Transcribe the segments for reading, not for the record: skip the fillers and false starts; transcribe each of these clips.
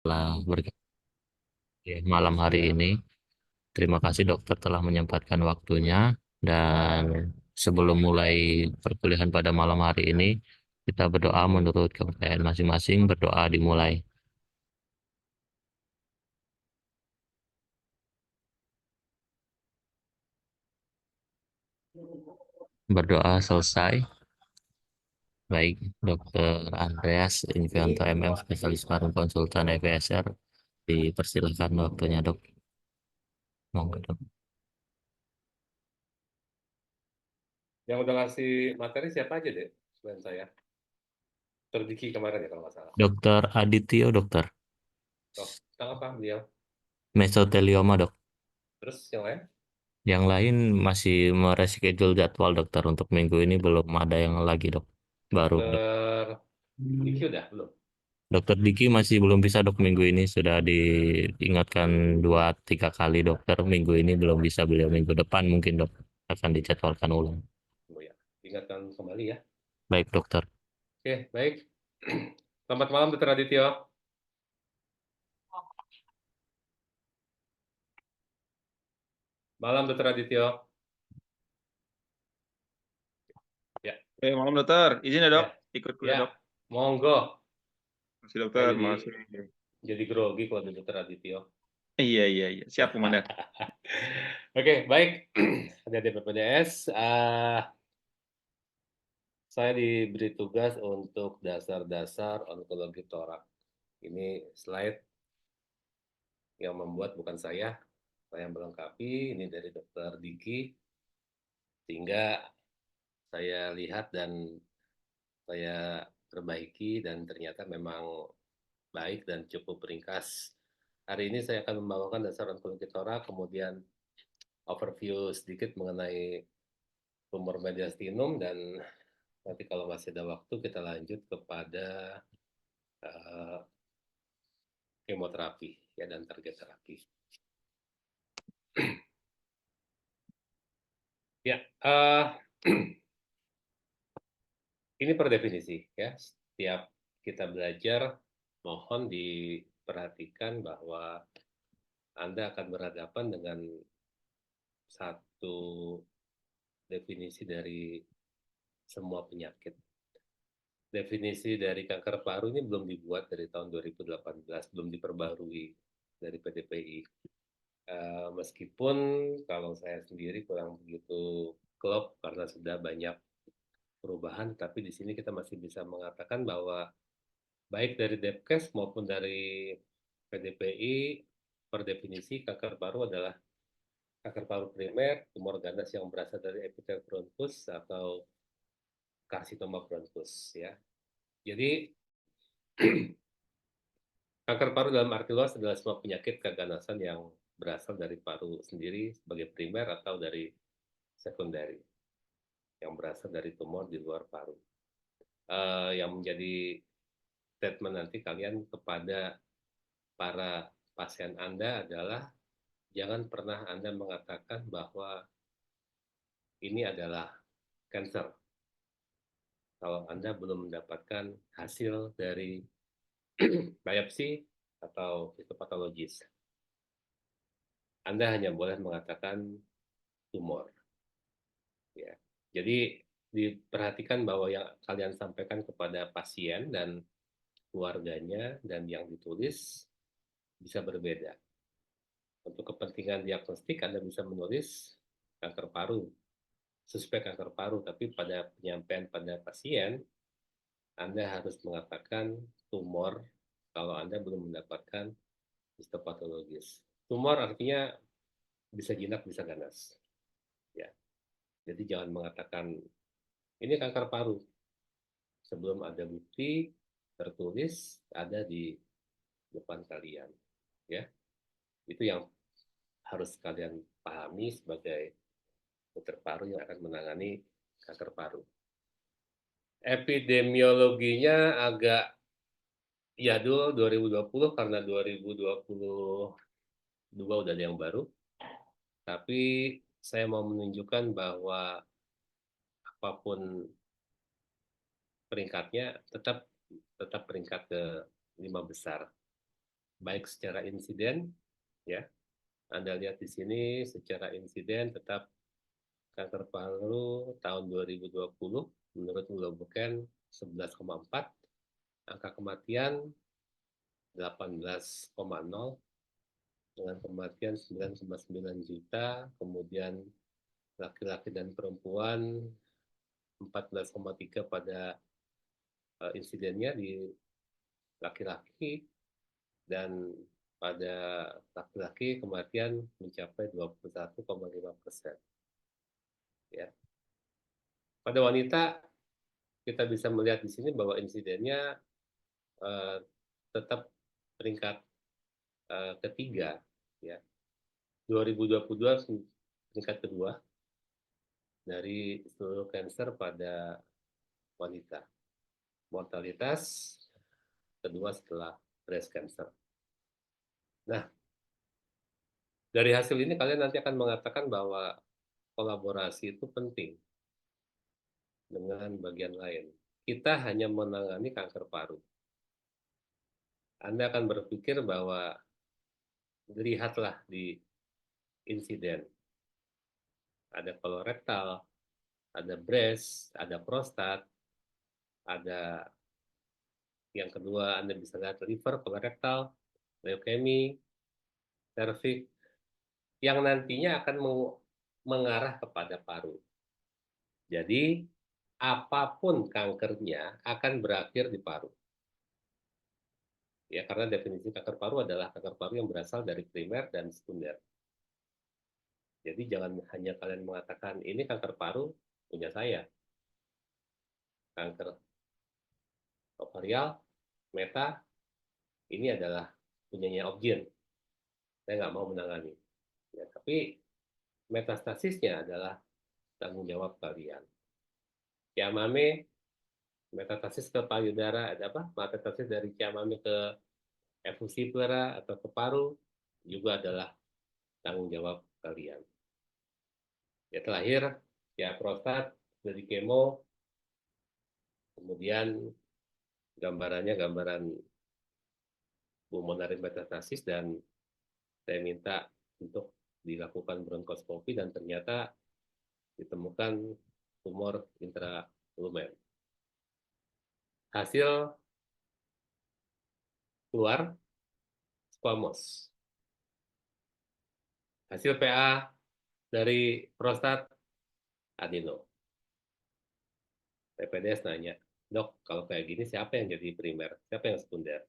Telah malam hari ini. Terima kasih dokter telah menyempatkan waktunya dan sebelum mulai perkuliahan pada malam hari ini, kita berdoa menurut kepercayaan masing-masing, berdoa dimulai. Berdoa selesai. Baik, Dokter Andreas Invianto MM, spesialis paru konsultan EVSR, dipersilakan waktunya dok. Monggo dok. Yang udah ngasih materi siapa aja deh selain saya? Terdiki kemarin ya kalau nggak salah. Dokter Adityo dokter, Oh, tentang apa beliau? mesotelioma dok. Terus yang lain? Yang lain masih mereschedule jadwal dokter untuk minggu ini belum ada yang lagi dok. Baru dok. Dokter Diki udah belum? Dokter Diki masih belum bisa dok minggu ini sudah diingatkan 2-3 kali dokter minggu ini belum bisa beliau minggu depan mungkin dok akan dijadwalkan ulang. Oh ya, ingatkan kembali ya. Baik dokter. Oke, baik. Selamat malam, Dokter Adityo. Malam, Dokter Adityo. Ya, Malam dokter, izin ya dok, ya, ikut kuliah dok. ya. Monggo. Masih Saya dokter, jadi masih. grogi kalau ada Dokter Adityo. Iya iya iya, siap komandan. Oke, baik. Ada di PPDS. Saya diberi tugas untuk dasar-dasar onkologi torak. Ini slide yang membuat bukan saya yang melengkapi. Ini dari Dokter Diki, sehingga saya lihat dan saya perbaiki dan ternyata memang baik dan cukup ringkas. Hari ini saya akan membawakan dasar onkologi torak, kemudian overview sedikit mengenai tumor mediastinum, dan nanti kalau masih ada waktu kita lanjut kepada uh, kemoterapi ya dan target terapi. Ya, ini per definisi ya. Setiap kita belajar, mohon diperhatikan bahwa Anda akan berhadapan dengan satu definisi dari semua penyakit. Definisi dari kanker paru ini belum dibuat dari tahun 2018, belum diperbarui dari PDPI. Meskipun kalau saya sendiri kurang begitu klop karena sudah banyak perubahan, tapi di sini kita masih bisa mengatakan bahwa baik dari Depkes maupun dari PDPI, per definisi kanker paru adalah kanker paru primer, tumor ganas yang berasal dari epitel bronkus atau karsinoma bronkus ya. Jadi kanker paru dalam arti luas adalah semua penyakit keganasan yang berasal dari paru sendiri sebagai primer atau dari sekunderi yang berasal dari tumor di luar paru. Yang menjadi statement nanti kalian kepada para pasien Anda adalah jangan pernah Anda mengatakan bahwa ini adalah cancer kalau Anda belum mendapatkan hasil dari biopsi atau histopatologis. Anda hanya boleh mengatakan tumor. Ya. Jadi diperhatikan bahwa yang kalian sampaikan kepada pasien dan keluarganya dan yang ditulis bisa berbeda. Untuk kepentingan diagnostik Anda bisa menulis kanker paru, suspek kanker paru, tapi pada penyampaian pada pasien Anda harus mengatakan tumor kalau Anda belum mendapatkan histopatologis. Tumor artinya bisa jinak, bisa ganas. Ya. Jadi jangan mengatakan ini kanker paru sebelum ada bukti tertulis ada di depan kalian. Ya, itu yang harus kalian pahami sebagai dokter paru yang akan menangani kanker paru. Epidemiologinya agak jadul 2020 karena 2022 udah ada yang baru. Tapi saya mau menunjukkan bahwa apapun peringkatnya tetap peringkat ke 5 besar. baik secara insiden, ya. Anda lihat di sini secara insiden tetap kanker paru tahun 2020 menurut Bulobuken 11,4, angka kematian 18,0 dengan kematian 9,9 juta, kemudian laki-laki dan perempuan 14,3 pada insidennya di laki-laki, dan pada laki-laki kematian mencapai 21,5%. Ya. Pada wanita kita bisa melihat di sini bahwa insidennya tetap peringkat ketiga, ya. 2022 peringkat kedua dari seluruh kanker pada wanita. Mortalitas kedua setelah breast cancer. Nah, dari hasil ini kalian nanti akan mengatakan bahwa kolaborasi itu penting dengan bagian lain. Kita hanya menangani kanker paru. Anda akan berpikir bahwa lihatlah di insiden. Ada kolorektal, ada breast, ada prostat, ada yang kedua Anda bisa lihat liver, kolorektal, leukemi, serviks, yang nantinya akan mengarah kepada paru. Jadi, apapun kankernya akan berakhir di paru. Ya, karena definisi kanker paru adalah kanker paru yang berasal dari primer dan sekunder. Jadi jangan hanya kalian mengatakan ini kanker paru punya saya. Kanker ovarial, meta, ini adalah punyanya Opgen. Saya nggak mau menangani. Ya, tapi metastasisnya adalah tanggung jawab kalian. Chamame, metastasis ke payudara, ada apa? Metastasis dari chamame ke efusi pleura atau ke paru juga adalah tanggung jawab kalian. Ya, terakhir, ya prostat dari kemo, kemudian gambarannya gambaran pulmonary metastasis, dan saya minta untuk dilakukan bronkoskopi dan ternyata ditemukan tumor intralumen. Hasil keluar squamous. Hasil PA dari prostat adeno. PPDS nanya, dok, kalau kayak gini siapa yang jadi primer? Siapa yang sekunder?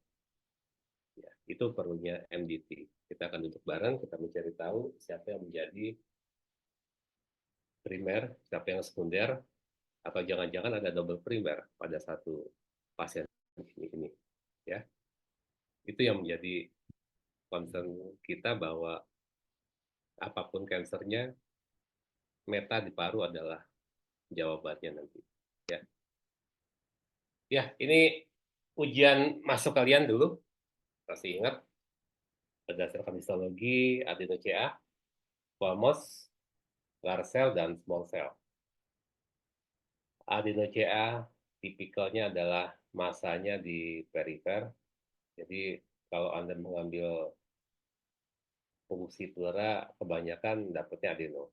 Ya, itu perlunya MDT. Kita akan duduk bareng, kita mencari tahu siapa yang menjadi primer, siapa yang sekunder, atau jangan-jangan ada double primer pada satu pasien ini. Ya, itu yang menjadi concern kita, bahwa apapun kansernya, meta di paru adalah jawabannya nanti. Ya, ya, ini ujian masuk kalian dulu. Masih ingat berdasarkan histologi adeno-CA, squamous, large cell, dan small cell. Adeno-CA tipikalnya adalah masanya di perifer. Jadi kalau Anda mengambil fungsi pleura, kebanyakan dapatnya adeno.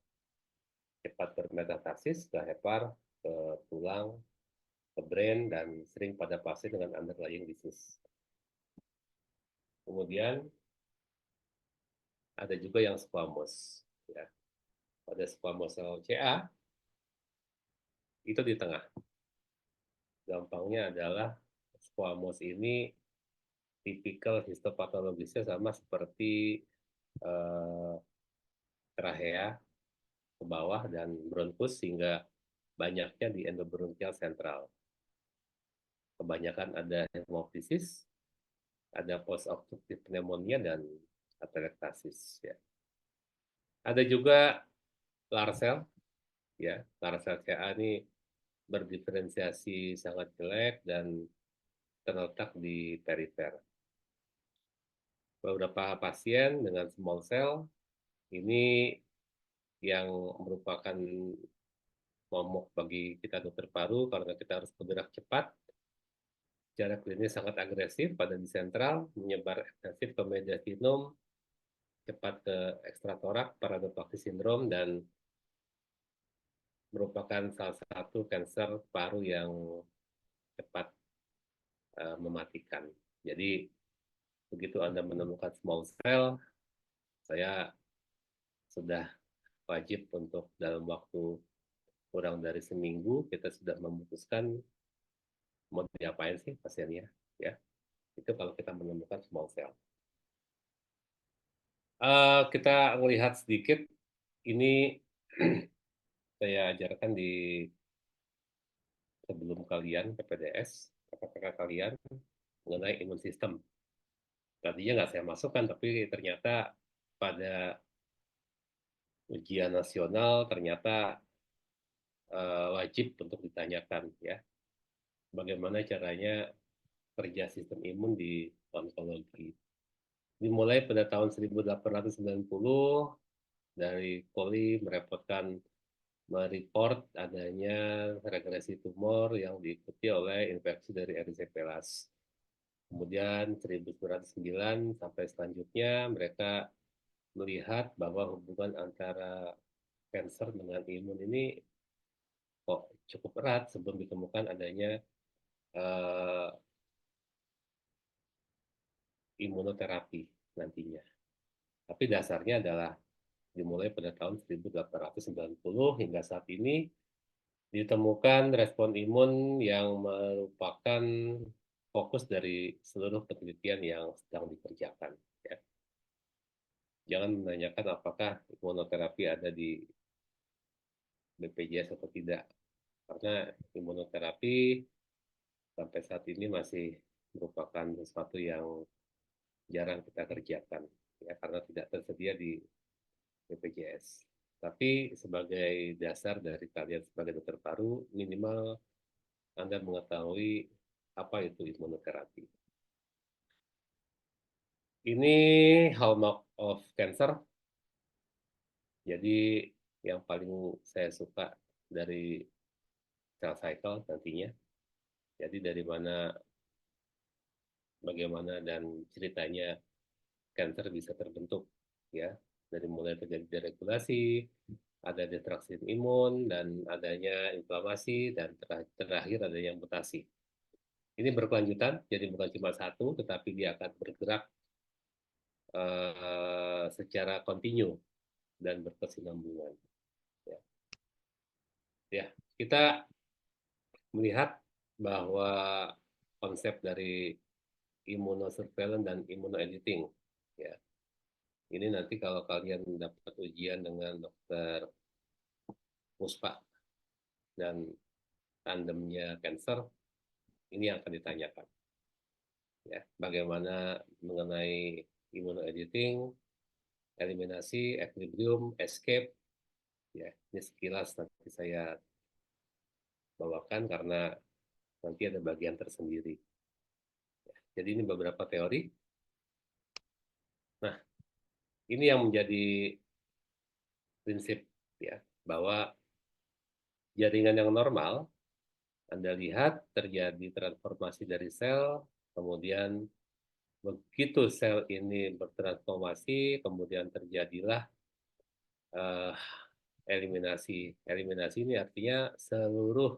Cepat bermetastasis ke hepar, ke tulang, ke brain, dan sering pada pasien dengan underlying disease. Kemudian ada juga yang squamous. Ya. Pada squamous cell CA, itu di tengah. Gampangnya adalah squamous ini tipikal histopatologisnya sama seperti trachea ke bawah dan bronkus, sehingga banyaknya di endobronchial sentral. Kebanyakan ada hemoptysis, ada post-obstructive pneumonia, dan atelektasis. Ya. Ada juga large cell, ya. Large cell CA ini berdiferensiasi sangat jelek dan terletak di perifer. Beberapa pasien dengan small cell ini yang merupakan momok bagi kita dokter paru, karena kita harus bergerak cepat secara klinis sangat agresif pada di sentral, menyebar ekstensif ke mediastinum, cepat ke ekstratorak, paradopaksi sindrom, dan merupakan salah satu kanker paru yang cepat mematikan. Jadi begitu Anda menemukan small cell, saya sudah wajib untuk dalam waktu kurang dari seminggu kita sudah memutuskan mau diapain sih pasiennya, ya. Itu kalau kita menemukan small cell. Kita melihat sedikit ini saya ajarkan di sebelum kalian PPDS, kakak-kakak kalian mengenai imun sistem. Tadinya nggak saya masukkan, tapi ternyata pada ujian nasional ternyata wajib untuk ditanyakan, ya, bagaimana caranya kerja sistem imun di onkologi. Dimulai pada tahun 1890 dari Colli mereport adanya regresi tumor yang diikuti oleh infeksi dari erysipelas. Kemudian 1909 sampai selanjutnya mereka melihat bahwa hubungan antara kanker dengan imun ini kok cukup erat sebelum ditemukan adanya uh, imunoterapi nantinya. Tapi dasarnya adalah dimulai pada tahun 1890 hingga saat ini ditemukan respon imun yang merupakan fokus dari seluruh penelitian yang sedang dikerjakan. Ya. Jangan menanyakan apakah imunoterapi ada di BPJS atau tidak, karena imunoterapi sampai saat ini masih merupakan sesuatu yang jarang kita kerjakan, ya, karena tidak tersedia di BPJS. Tapi sebagai dasar dari kalian sebagai dokter paru, minimal Anda mengetahui apa itu imunoterapi. Ini hallmark of cancer. Jadi yang paling saya suka dari cell cycle nantinya. Jadi dari mana, bagaimana dan ceritanya cancer bisa terbentuk, ya. Dari mulai terjadi deregulasi, ada destruksi imun, dan adanya inflamasi, dan terakhir adanya mutasi. Ini berkelanjutan, jadi bukan cuma satu, tetapi dia akan bergerak secara kontinu dan berkesinambungan. Ya. Ya, kita melihat bahwa konsep dari immunosurveillance dan immunoediting, ya. Ini nanti kalau kalian dapat ujian dengan dokter Puspa dan tandemnya cancer, ini yang akan ditanyakan. Ya, bagaimana mengenai immunoediting, eliminasi, equilibrium, escape, ya, ini sekilas nanti saya bawakan karena nanti ada bagian tersendiri. Jadi ini beberapa teori. Nah, ini yang menjadi prinsip, ya, bahwa jaringan yang normal, Anda lihat terjadi transformasi dari sel, kemudian begitu sel ini bertransformasi, kemudian terjadilah uh, eliminasi. Eliminasi ini artinya seluruh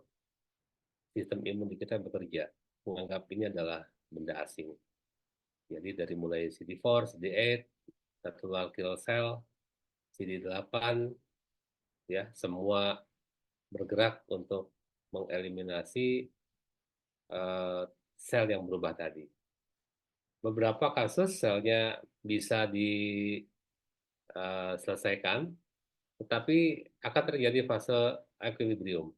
sistem imun di kita bekerja, menganggap ini adalah benda asing. Jadi dari mulai CD4, CD8, natural kill cell, CD8, ya, semua bergerak untuk mengeliminasi sel yang berubah tadi. Beberapa kasus selnya bisa diselesaikan, tetapi akan terjadi fase equilibrium.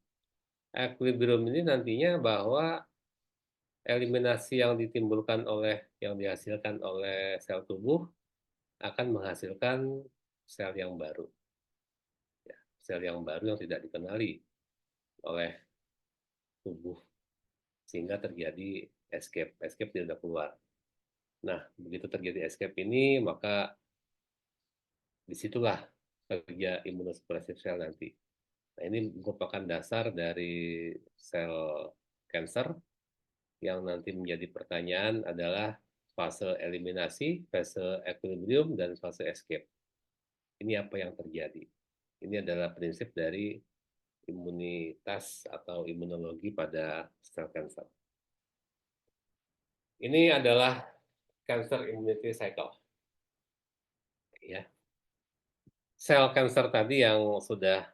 Equilibrium ini nantinya bahwa eliminasi yang ditimbulkan oleh, yang dihasilkan oleh sel tubuh akan menghasilkan sel yang baru. Ya, sel yang baru yang tidak dikenali oleh tubuh, sehingga terjadi escape. Escape tidak keluar. Nah, begitu terjadi escape ini, maka disitulah kerja imunosupresif sel nanti. Nah, ini merupakan dasar dari sel cancer yang nanti menjadi pertanyaan adalah fase eliminasi, fase equilibrium, dan fase escape. Ini apa yang terjadi? Ini adalah prinsip dari imunitas atau imunologi pada sel kanker. Ini adalah cancer immunity cycle. Ya. Sel kanker tadi yang sudah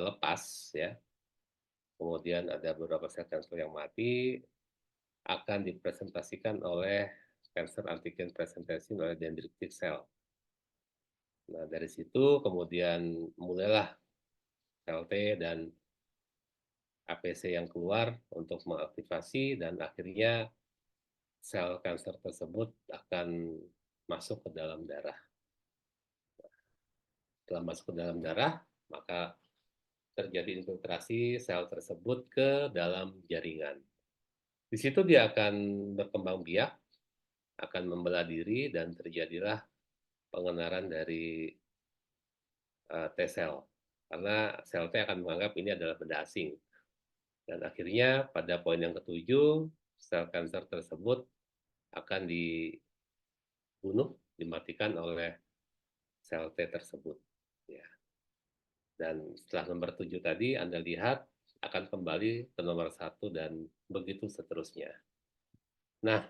lepas, ya, kemudian ada beberapa sel kanker yang mati, akan dipresentasikan oleh cancer antigen presentation oleh dendritic cell. Nah, dari situ kemudian mulailah sel T dan APC yang keluar untuk mengaktifasi, dan akhirnya sel kanker tersebut akan masuk ke dalam darah. Setelah masuk ke dalam darah, maka terjadi infiltrasi sel tersebut ke dalam jaringan. Di situ dia akan berkembang biak, akan membelah diri, dan terjadilah pengenaran dari T-sel. Karena sel T akan menganggap ini adalah benda asing. Dan akhirnya pada poin yang ketujuh, sel kanker tersebut akan dibunuh, dimatikan oleh sel T tersebut. Ya. Dan setelah nomor 7 tadi, Anda lihat akan kembali ke nomor 1 dan begitu seterusnya. Nah,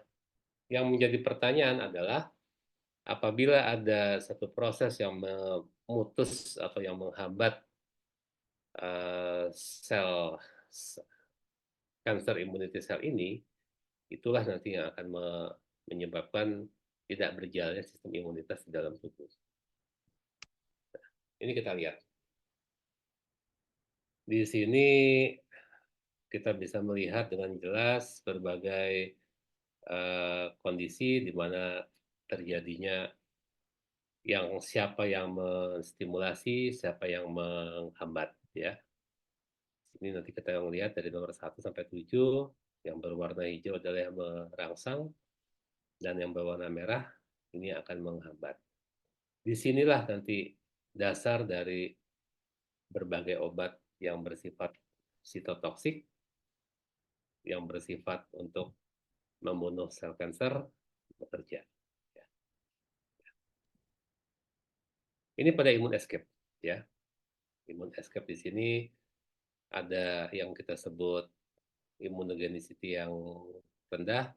yang menjadi pertanyaan adalah apabila ada satu proses yang memutus atau yang menghambat sel cancer immunity cell ini, itulah nanti yang akan menyebabkan tidak berjalannya sistem imunitas di dalam tubuh. Ini kita lihat. Di sini kita bisa melihat dengan jelas berbagai kondisi di mana terjadinya siapa yang menstimulasi, siapa yang menghambat, ya. Ini nanti kita lihat dari nomor 1 sampai 7, yang berwarna hijau adalah yang merangsang, dan yang berwarna merah ini akan menghambat. Disinilah nanti dasar dari berbagai obat yang bersifat sitotoksik, yang bersifat untuk membunuh sel kanker bekerja. Ini pada imun escape, ya. Imun escape di sini ada yang kita sebut immunogenicity yang rendah,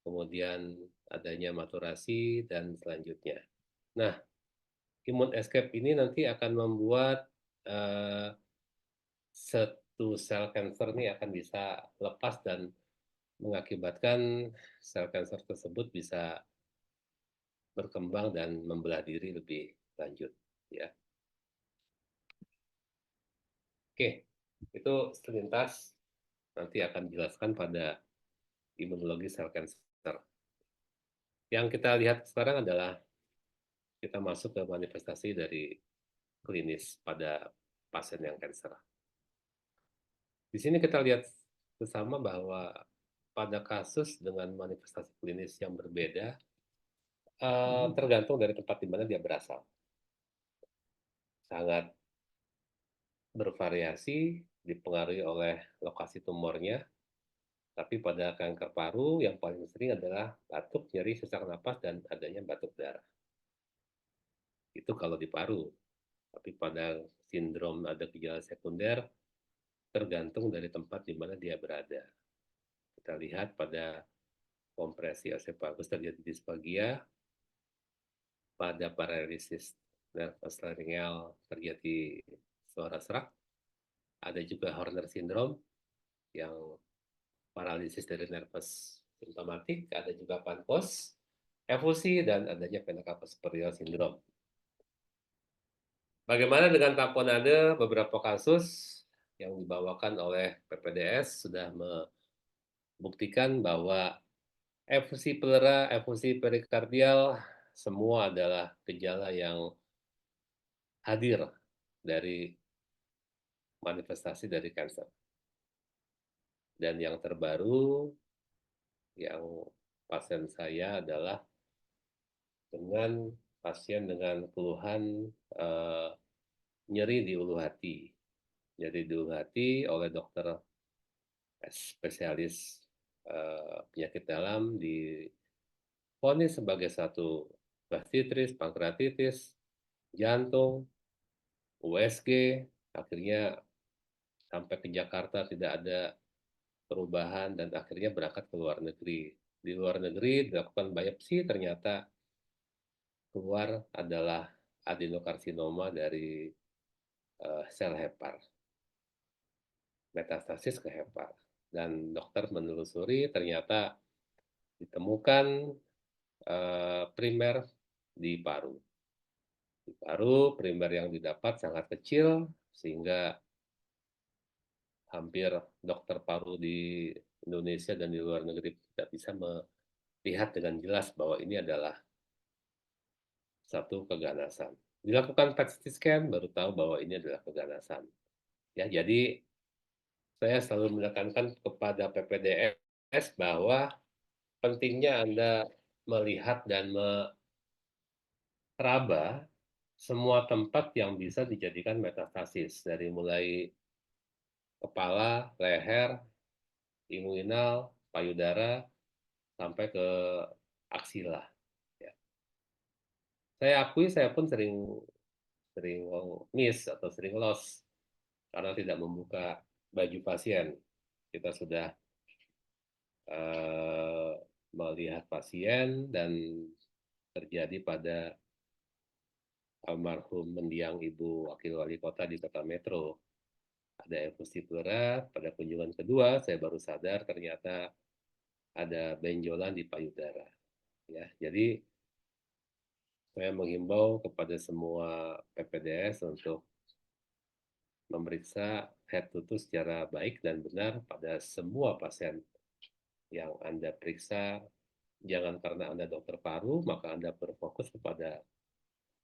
kemudian adanya maturasi, dan selanjutnya. Nah, imun escape ini nanti akan membuat satu sel kanker ini akan bisa lepas dan mengakibatkan sel kanker tersebut bisa berkembang dan membelah diri lebih lanjut, ya. Oke, itu selintas nanti akan dijelaskan pada imunologi sel kanker. Yang kita lihat sekarang adalah kita masuk ke manifestasi dari klinis pada pasien yang kanker. Di sini kita lihat bersama bahwa pada kasus dengan manifestasi klinis yang berbeda, tergantung dari tempat di mana dia berasal. Sangat bervariasi, dipengaruhi oleh lokasi tumornya, tapi pada kanker paru yang paling sering adalah batuk, nyeri, sesak napas, dan adanya batuk darah. Itu kalau di paru. Tapi pada sindrom ada gejala sekunder, tergantung dari tempat di mana dia berada. Kita lihat pada kompresi esophagus terjadi disfagia, pada paralisis nervus laryngeal terjadi suara serak, ada juga Horner syndrome yang paralisis dari nervus simptomatik, ada juga pankos, efusi, dan adanya vena cava superior syndrome. Bagaimana dengan tamponade? Beberapa kasus yang dibawakan oleh PPDS sudah membuktikan bahwa efusi pleura, efusi perikardial, semua adalah gejala yang hadir dari manifestasi dari kanker. Dan yang terbaru, yang pasien saya adalah dengan pasien dengan keluhan nyeri di ulu hati. Nyeri di ulu hati oleh dokter spesialis penyakit dalam divonis sebagai satu gastritis, pankreatitis, jantung, USG, akhirnya sampai ke Jakarta tidak ada perubahan dan akhirnya berangkat ke luar negeri. Di luar negeri dilakukan biopsi, ternyata keluar adalah adenokarsinoma dari sel hepar, metastasis ke hepar. Dan dokter menelusuri ternyata ditemukan primer di paru. Di paru, primer yang didapat sangat kecil, sehingga hampir dokter paru di Indonesia dan di luar negeri tidak bisa melihat dengan jelas bahwa ini adalah satu keganasan. Dilakukan PET CT scan, baru tahu bahwa ini adalah keganasan. Ya, jadi saya selalu menekankan kepada PPDS bahwa pentingnya Anda melihat dan meraba semua tempat yang bisa dijadikan metastasis, dari mulai kepala, leher, inguinal, payudara, sampai ke aksila. Ya. Saya akui saya pun sering sering miss atau sering loss karena tidak membuka baju pasien. Kita sudah melihat pasien dan terjadi pada almarhum mendiang Ibu Wakil Wali Kota di Kota Metro. Ada infusi pleura, pada kunjungan kedua saya baru sadar ternyata ada benjolan di payudara. Ya, jadi saya menghimbau kepada semua PPDS untuk memeriksa head to toe secara baik dan benar pada semua pasien yang Anda periksa. Jangan karena Anda dokter paru, maka Anda berfokus kepada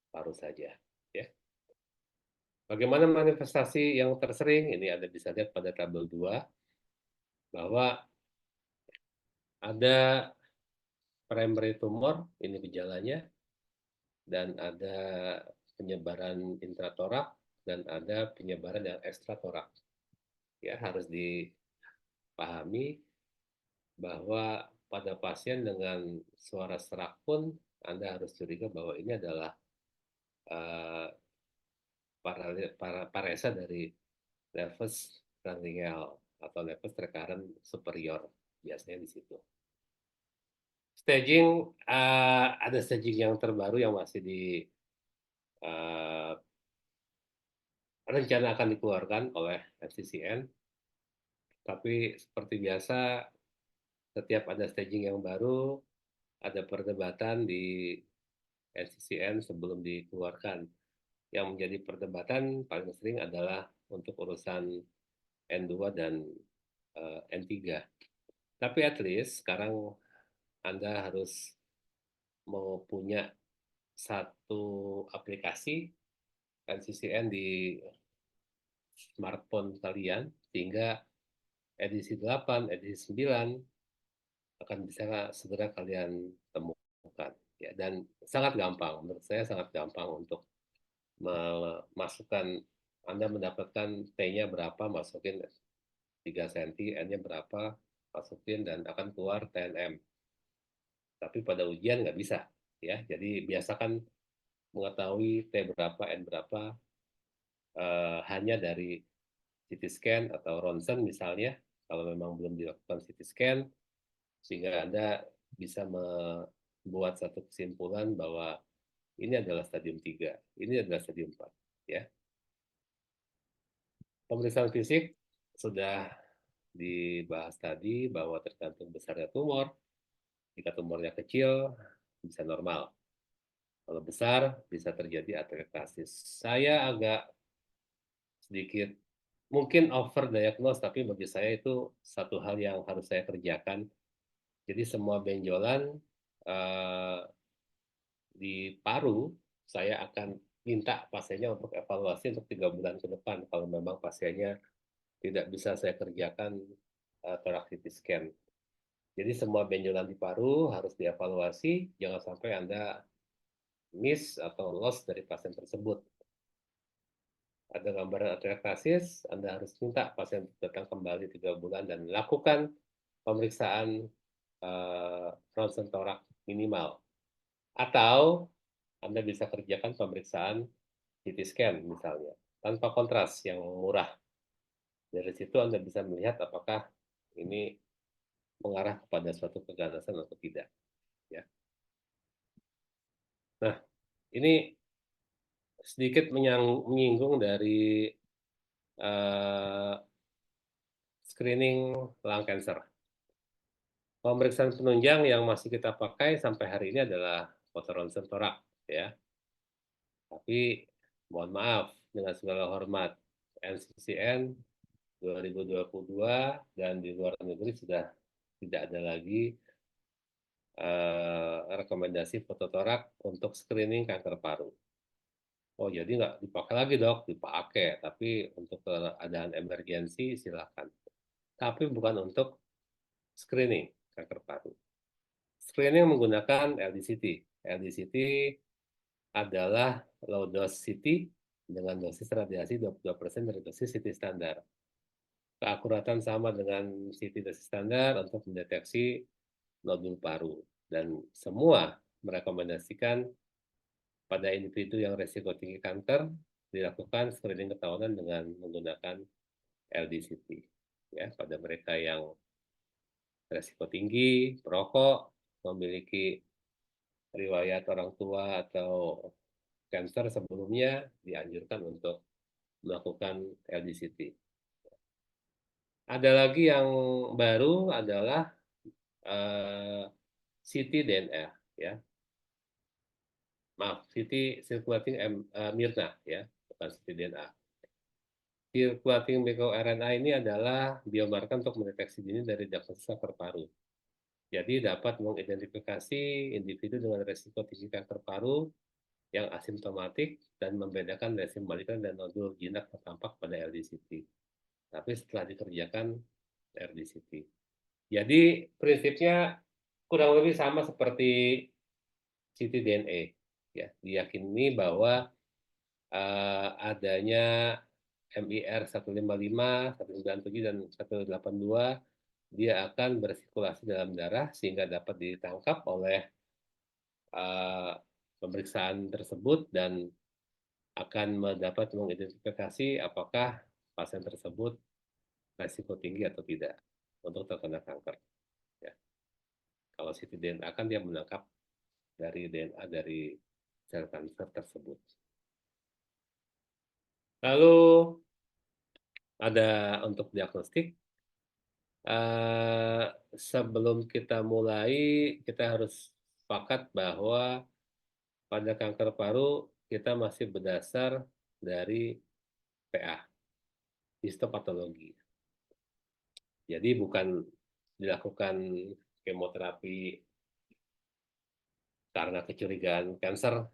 paru saja. Ya. Bagaimana manifestasi yang tersering? Ini Anda bisa lihat pada tabel 2, bahwa ada primary tumor, ini gejalanya, dan ada penyebaran intratorak, dan ada penyebaran yang ekstratorak. Ya, harus dipahami bahwa pada pasien dengan suara serak pun Anda harus curiga bahwa ini adalah uh, paresa dari nervus laryngeal atau nervus recurrent superior, biasanya di situ. Staging, ada staging yang terbaru yang masih uh, rencana akan dikeluarkan oleh NCCN, tapi seperti biasa setiap ada staging yang baru ada perdebatan di NCCN sebelum dikeluarkan. Yang menjadi perdebatan paling sering adalah untuk urusan N2 dan N3. Tapi at least sekarang Anda harus mau punya satu aplikasi NCCN di smartphone kalian, sehingga edisi 8, edisi 9 akan bisa segera kalian temukan. Ya, dan sangat gampang, menurut saya sangat gampang untuk memasukkan. Anda mendapatkan T-nya berapa, masukin 3 cm, N-nya berapa, masukin, dan akan keluar TNM. Tapi pada ujian nggak bisa. Ya, jadi biasakan mengetahui T berapa, N berapa, hanya dari CT scan atau ronsen misalnya, kalau memang belum dilakukan CT scan, sehingga Anda bisa membuat satu kesimpulan bahwa ini adalah stadium 3, ini adalah stadium 4. Ya. Pemeriksaan fisik sudah dibahas tadi bahwa tergantung besarnya tumor. Jika tumornya kecil, bisa normal. Kalau besar, bisa terjadi atelektasis. Saya agak sedikit mungkin overdiagnose, tapi bagi saya itu satu hal yang harus saya kerjakan. Jadi semua benjolan di paru, saya akan minta pasiennya untuk evaluasi untuk 3 bulan ke depan kalau memang pasiennya tidak bisa saya kerjakan thorax CT scan. Jadi semua benjolan di paru harus dievaluasi, jangan sampai Anda miss atau loss dari pasien tersebut. Ada gambaran atelektasis, Anda harus minta pasien datang kembali 3 bulan dan lakukan pemeriksaan ronsen torak minimal. Atau Anda bisa kerjakan pemeriksaan CT scan misalnya, tanpa kontras yang murah. Dari situ Anda bisa melihat apakah ini mengarah kepada suatu keganasan atau tidak. Ya. Nah, ini sedikit menyinggung dari screening lung cancer. Pemeriksaan penunjang yang masih kita pakai sampai hari ini adalah foto ronsen torak, ya. Tapi mohon maaf dengan segala hormat, NCCN 2022 dan di luar negeri sudah tidak ada lagi rekomendasi foto torak untuk screening kanker paru. Oh, jadi nggak dipakai lagi, dok? Dipakai, tapi untuk keadaan emergensi silakan. Tapi bukan untuk screening kanker paru. Screening menggunakan LDCT. LDCT adalah low dose CT dengan dosis radiasi 22% dari dosis CT standar. Keakuratan sama dengan CT dosis standar untuk mendeteksi nodul paru. Dan semua merekomendasikan pada individu yang resiko tinggi kanker dilakukan screening ketahuan dengan menggunakan LDCT. Ya, pada mereka yang resiko tinggi, perokok, memiliki riwayat orang tua atau kanker sebelumnya, dianjurkan untuk melakukan LDCT. Ada lagi yang baru adalah CT DNA, ya. Maaf, CT circulating Mirna, ya, bukan CT DNA. Circulating microRNA ini adalah biomarker untuk mendeteksi dini dari diagnosis kanker paru. Jadi dapat mengidentifikasi individu dengan resiko tinggi kanker paru yang asimptomatik dan membedakan lesion malignan dan nodul jinak tertampak pada LDCT. Tapi setelah dikerjakan RDCT. Jadi prinsipnya kurang lebih sama seperti ctDNA. Ya, diyakini bahwa adanya MIR 155, 197, dan 182 dia akan bersirkulasi dalam darah sehingga dapat ditangkap oleh pemeriksaan tersebut dan akan dapat mengidentifikasi apakah pasien tersebut resiko tinggi atau tidak untuk terkena kanker. Ya. Kalau CT DNA kan dia menangkap dari DNA dari sel kanker tersebut. Lalu ada untuk diagnostik, sebelum kita mulai, kita harus sepakat bahwa pada kanker paru kita masih berdasar dari PA, histopatologi. Jadi bukan dilakukan kemoterapi karena kecurigaan kanker,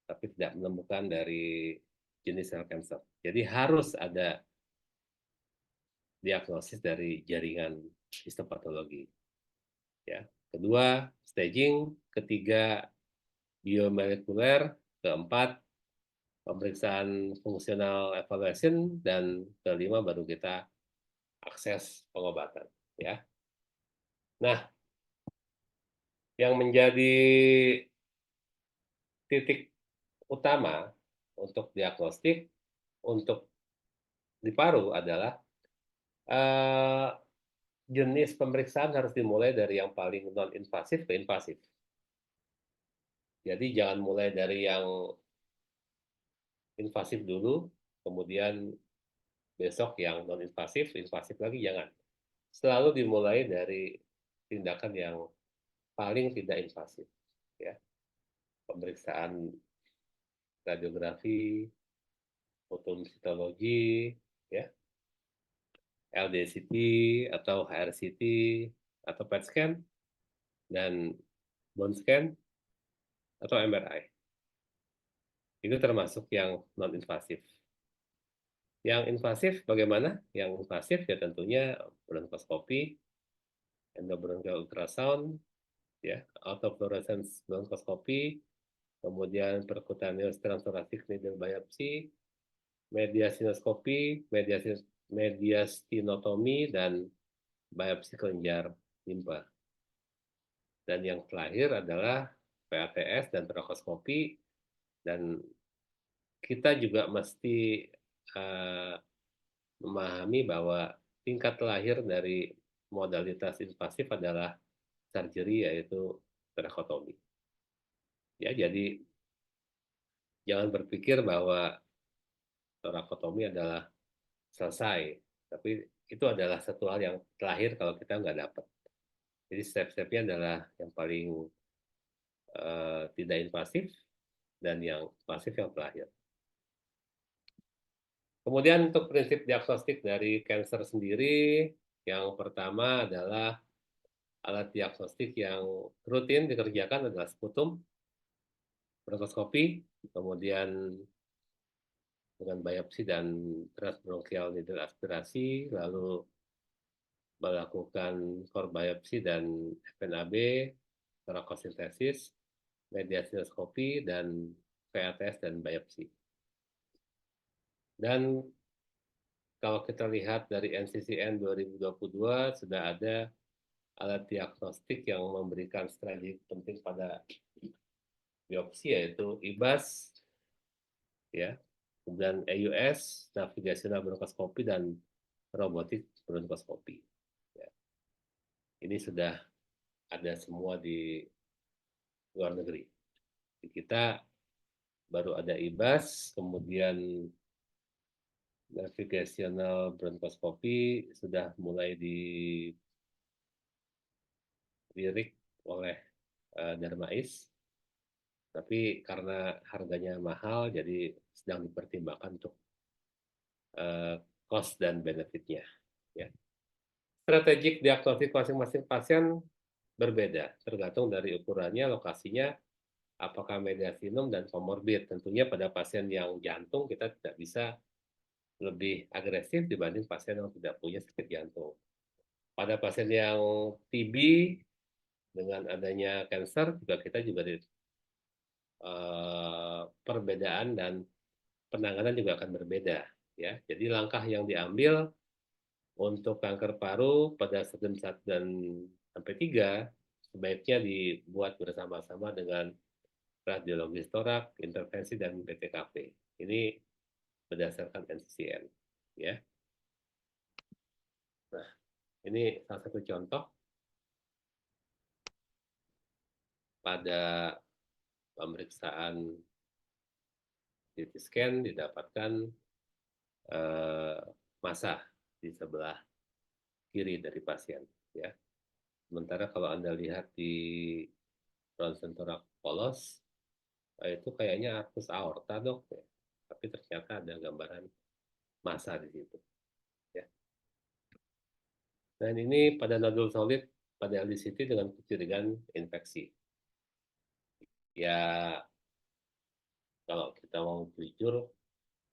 tapi tidak menemukan dari jenis sel kanker. Jadi harus ada diagnosis dari jaringan histopatologi. Ya. Kedua, staging. Ketiga, biomolekuler. Keempat, pemeriksaan fungsional evaluation. Dan kelima, baru kita akses pengobatan. Ya. Nah, yang menjadi titik utama untuk diagnostik untuk di paru adalah jenis pemeriksaan harus dimulai dari yang paling non-invasif ke invasif. Jadi jangan mulai dari yang invasif dulu, kemudian besok yang non-invasif, invasif lagi, jangan. Selalu dimulai dari tindakan yang paling tidak invasif. Ya. Pemeriksaan radiografi, fotohistologi, ya, LDCT atau HRCT atau PET scan, dan bone scan atau MRI. Itu termasuk yang non-invasif. Yang invasif bagaimana? Yang invasif ya tentunya bronkoskopi, endobronchial ultrasound, ya, autofluorescence bronkoskopi, kemudian percutaneous transthoracic needle biopsy, mediastinoskopi, mediastinotomi, dan biopsi kelenjar limpa. Dan yang terakhir adalah PATS dan torakoskopi, dan kita juga mesti memahami bahwa tingkat lahir dari modalitas invasif adalah surgery, yaitu torakotomi. Ya, jadi jangan berpikir bahwa torakotomi adalah selesai, tapi itu adalah satu hal yang terakhir kalau kita nggak dapat. Jadi step-stepnya adalah yang paling tidak invasif dan yang pasif yang terakhir. Kemudian untuk prinsip diagnostik dari cancer sendiri, yang pertama adalah alat diagnostik yang rutin dikerjakan adalah sputum, bronkoskopi, kemudian dengan biopsi dan transbronchial needle aspirasi, lalu melakukan core biopsi dan FNAB, torakosintesis, mediasinoskopi, dan PATS dan biopsi. Dan kalau kita lihat dari NCCN 2022 sudah ada alat diagnostik yang memberikan strategi penting pada biopsi, yaitu IBAS, ya, kemudian EUS, navigational bronkoskopi, dan robotik bronkoskopi. Ya. Ini sudah ada semua di luar negeri. Di kita baru ada IBAS, kemudian navigational bronkoskopi sudah mulai dilirik oleh Darmais, tapi karena harganya mahal, jadi sedang dipertimbangkan untuk cost dan benefitnya. Ya. Strategik diagnostik masing-masing pasien berbeda, tergantung dari ukurannya, lokasinya, apakah mediastinum dan komorbid. Tentunya pada pasien yang jantung kita tidak bisa lebih agresif dibanding pasien yang tidak punya sakit jantung. Pada pasien yang TB dengan adanya cancer juga kita juga perbedaan dan penanganan juga akan berbeda, ya. Jadi langkah yang diambil untuk kanker paru pada stadium 1 dan sampai 3 sebaiknya dibuat bersama-sama dengan radiologis torak, intervensi, dan BTKP. Ini berdasarkan NCCN, ya. Nah, ini salah satu contoh pada pemeriksaan CT scan didapatkan massa di sebelah kiri dari pasien, ya. Sementara kalau Anda lihat di ronsen torak polos, itu kayaknya arkus aorta, dok, ya. Tapi ternyata ada gambaran massa di situ, ya. Dan ini pada nodul solid pada LDCT dengan kecurigaan infeksi. Ya, kalau kita mau jujur,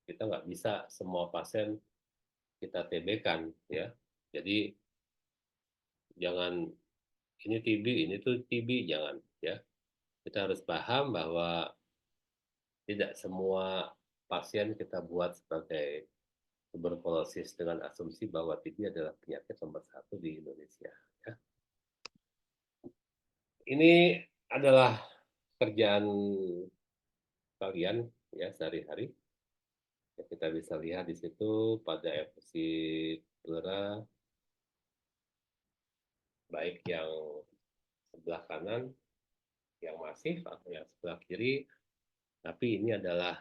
kita nggak bisa semua pasien kita TB-kan, ya. Jadi jangan ini TB, ini tuh TB, jangan, ya. Kita harus paham bahwa tidak semua pasien kita buat sebagai tuberkulosis dengan asumsi bahwa TB adalah penyakit nomor 1 di Indonesia, ya. Ini adalah kerjaan kalian, ya, sehari-hari. Ya, kita bisa lihat di situ pada efusi pleura, baik yang sebelah kanan, yang masif, atau yang sebelah kiri, tapi ini adalah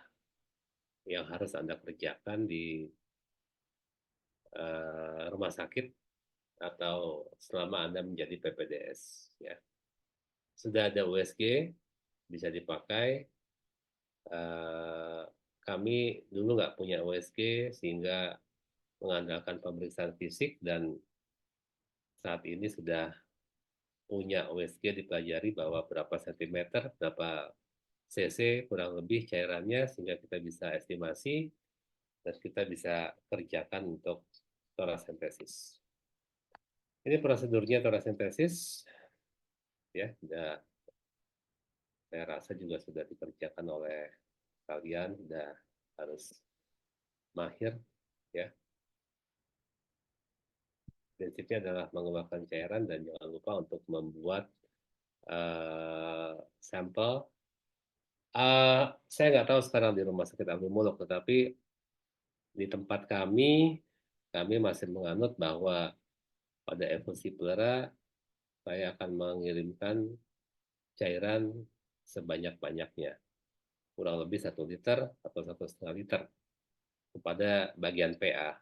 yang harus Anda kerjakan di rumah sakit atau selama Anda menjadi PPDS, ya. Sudah ada USG, bisa dipakai. Kami dulu nggak punya USG, sehingga mengandalkan pemeriksaan fisik, dan saat ini sudah punya USG dipelajari bahwa berapa sentimeter, berapa cc kurang lebih cairannya, sehingga kita bisa estimasi dan kita bisa kerjakan untuk torasentesis. Ini prosedurnya torasentesis, ya, saya rasa juga sudah dikerjakan oleh kalian, sudah harus mahir, ya. Prinsipnya adalah mengeluarkan cairan dan jangan lupa untuk membuat sampel. Saya nggak tahu sekarang di Rumah Sakit Abdul Muluk, tetapi di tempat kami masih menganut bahwa pada efusi pleura saya akan mengirimkan cairan sebanyak-banyaknya, kurang lebih 1 liter atau 1,5 liter kepada bagian PA.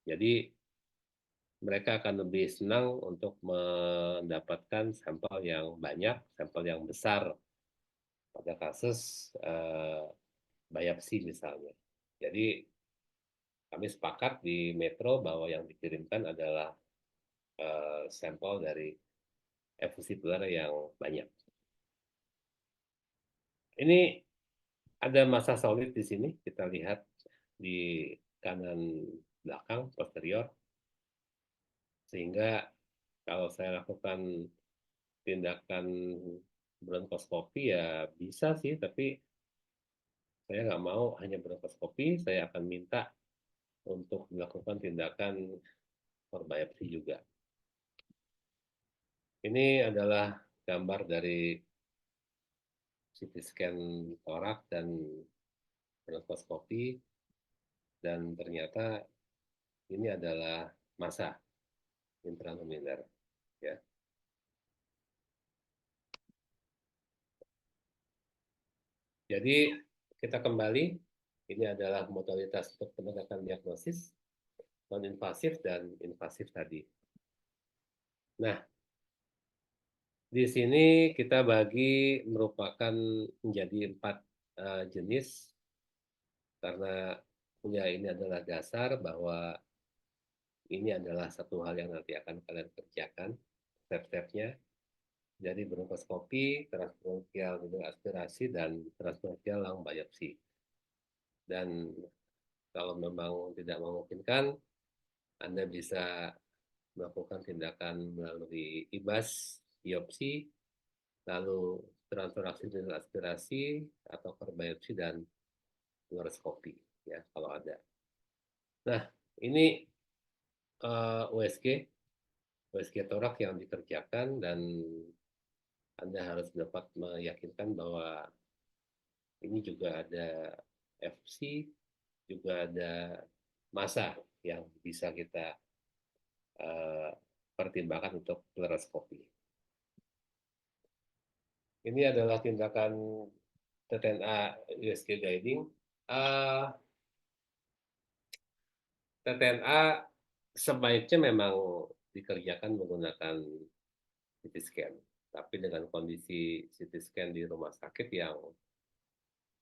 Jadi mereka akan lebih senang untuk mendapatkan sampel yang banyak, sampel yang besar pada kasus biopsi misalnya. Jadi kami sepakat di Metro bahwa yang dikirimkan adalah sampel dari efusi pleura yang banyak. Ini ada masa solid di sini, kita lihat di kanan belakang posterior, sehingga kalau saya lakukan tindakan bronkoskopi ya bisa sih, tapi saya nggak mau hanya bronkoskopi, saya akan minta untuk melakukan tindakan biopsi juga. Ini adalah gambar dari CT scan torak dan bronkoskopi, dan ternyata ini adalah massa intraluminal, ya. Jadi kita kembali, ini adalah modalitas untuk penegakan diagnosis non invasif dan invasif tadi. Nah, di sini kita bagi merupakan menjadi 4 jenis, karena ya ini adalah dasar bahwa ini adalah satu hal yang nanti akan kalian kerjakan step-stepnya. Jadi bronkoskopi, transbronkial aspirasi, dan transbronkial lung biopsi. Dan kalau memang tidak memungkinkan, Anda bisa melakukan tindakan melalui IBAS, biopsi, lalu transaksi dengan aspirasi atau biopsi dan fluoroskopi, ya kalau ada. Nah, ini USG torak yang dikerjakan, dan Anda harus dapat meyakinkan bahwa ini juga ada FC, juga ada massa yang bisa kita pertimbangkan untuk fluoroskopi. Ini adalah tindakan TTNA USG guiding. TTNA sebaiknya memang dikerjakan menggunakan CT scan, tapi dengan kondisi CT scan di rumah sakit yang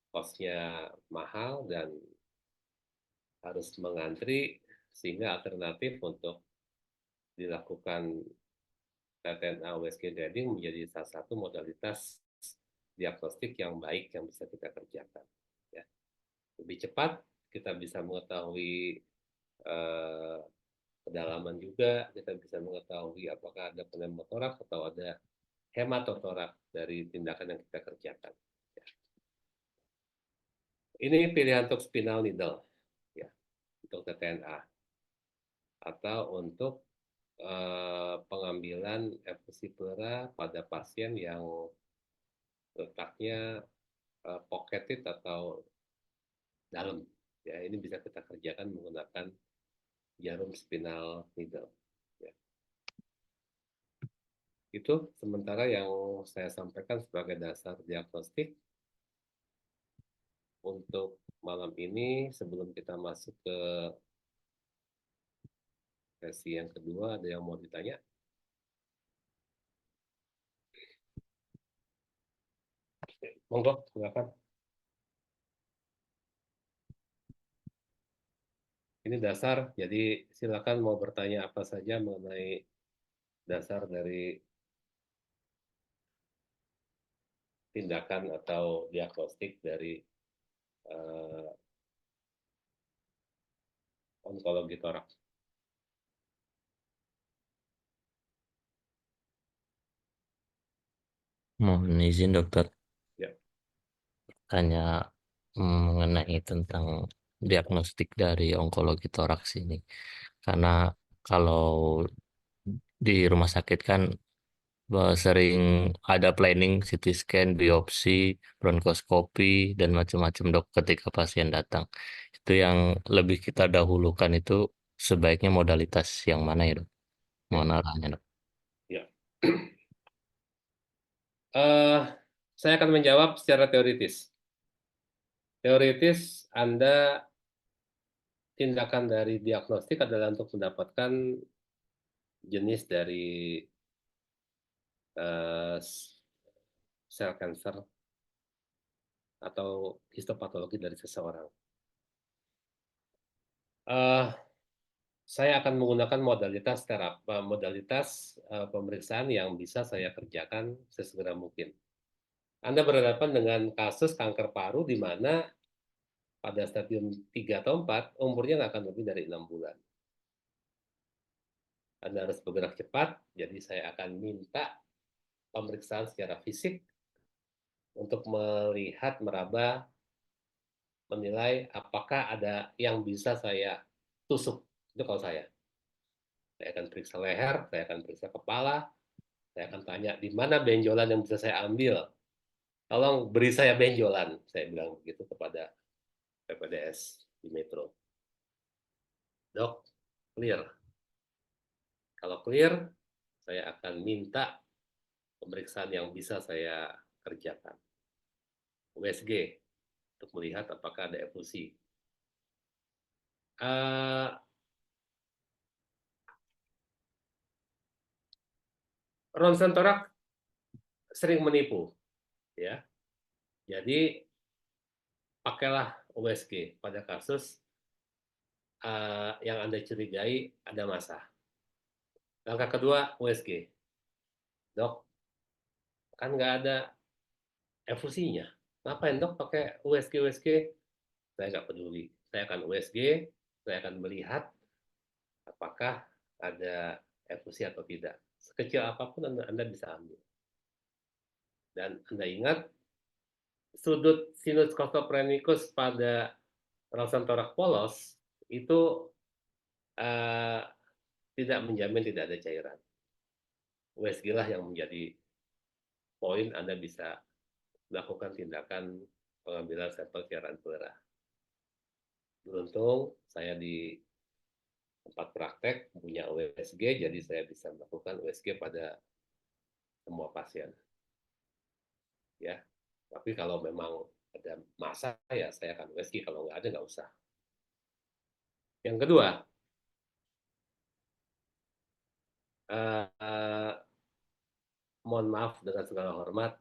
kosnya mahal dan harus mengantri, sehingga alternatif untuk dilakukan TTNA USG guiding menjadi salah satu modalitas diagnostik yang baik yang bisa kita kerjakan. Ya. Lebih cepat, kita bisa mengetahui kedalaman juga, kita bisa mengetahui apakah ada pneumotorak atau ada hematotorak dari tindakan yang kita kerjakan. Ya. Ini pilihan untuk spinal needle, ya, untuk TTNA, atau untuk pengambilan efusi pleura pada pasien yang letaknya pocketed atau dalam. Ya, ini bisa kita kerjakan menggunakan jarum spinal needle. Ya. Itu sementara yang saya sampaikan sebagai dasar diagnostik untuk malam ini. Sebelum kita masuk ke sesi yang kedua, ada yang mau ditanya? Monggo, silakan. Ini dasar, jadi silakan mau bertanya apa saja mengenai dasar dari tindakan atau diagnostik dari onkologi toraks. Mohon izin dokter Ya. tanya mengenai tentang diagnostik dari onkologi toraks ini. Karena kalau di rumah sakit kan sering ada planning CT scan, biopsi, bronkoskopi, dan macam-macam dok ketika pasien datang. Itu yang lebih kita dahulukan itu sebaiknya modalitas yang mana ya dok? Ya, Mohon arahnya dok. ya. Eh, saya akan menjawab secara teoritis. Teoritis, Anda tindakan dari diagnostik adalah untuk mendapatkan jenis dari eh, sel kanker atau histopatologi dari seseorang. Eh, saya akan menggunakan modalitas modalitas pemeriksaan yang bisa saya kerjakan sesegera mungkin. Anda berhadapan dengan kasus kanker paru di mana pada stadium 3 atau 4 umurnya nggak akan lebih dari 6 bulan. Anda harus bergerak cepat, jadi saya akan minta pemeriksaan secara fisik untuk melihat, meraba, menilai apakah ada yang bisa saya tusuk. Itu kalau saya. Saya akan periksa leher, saya akan periksa kepala, saya akan tanya di mana benjolan yang bisa saya ambil. Tolong beri saya benjolan, saya bilang begitu kepada PPDS di Metro. Dok, clear. Kalau clear, saya akan minta pemeriksaan yang bisa saya kerjakan. USG, untuk melihat apakah ada efusi. Uh, ronsen torak sering menipu, ya. Jadi pakailah USG pada kasus yang Anda curigai ada masa. Langkah kedua, USG. Dok, kan nggak ada efusinya. Ngapain dok pakai USG? Saya nggak peduli. Saya akan USG, saya akan melihat apakah ada efusi atau tidak. Sekecil apapun Anda bisa ambil. Dan Anda ingat, sudut sinus costophrenicus pada ronsen torak polos itu uh, tidak menjamin tidak ada cairan. USG lah yang menjadi poin Anda bisa melakukan tindakan pengambilan sampel cairan pleura. Beruntung saya di tempat praktek punya USG, jadi saya bisa melakukan USG pada semua pasien. Ya, tapi kalau memang ada masa ya saya akan USG, kalau nggak ada nggak usah. Yang kedua, uh, mohon maaf dengan segala hormat,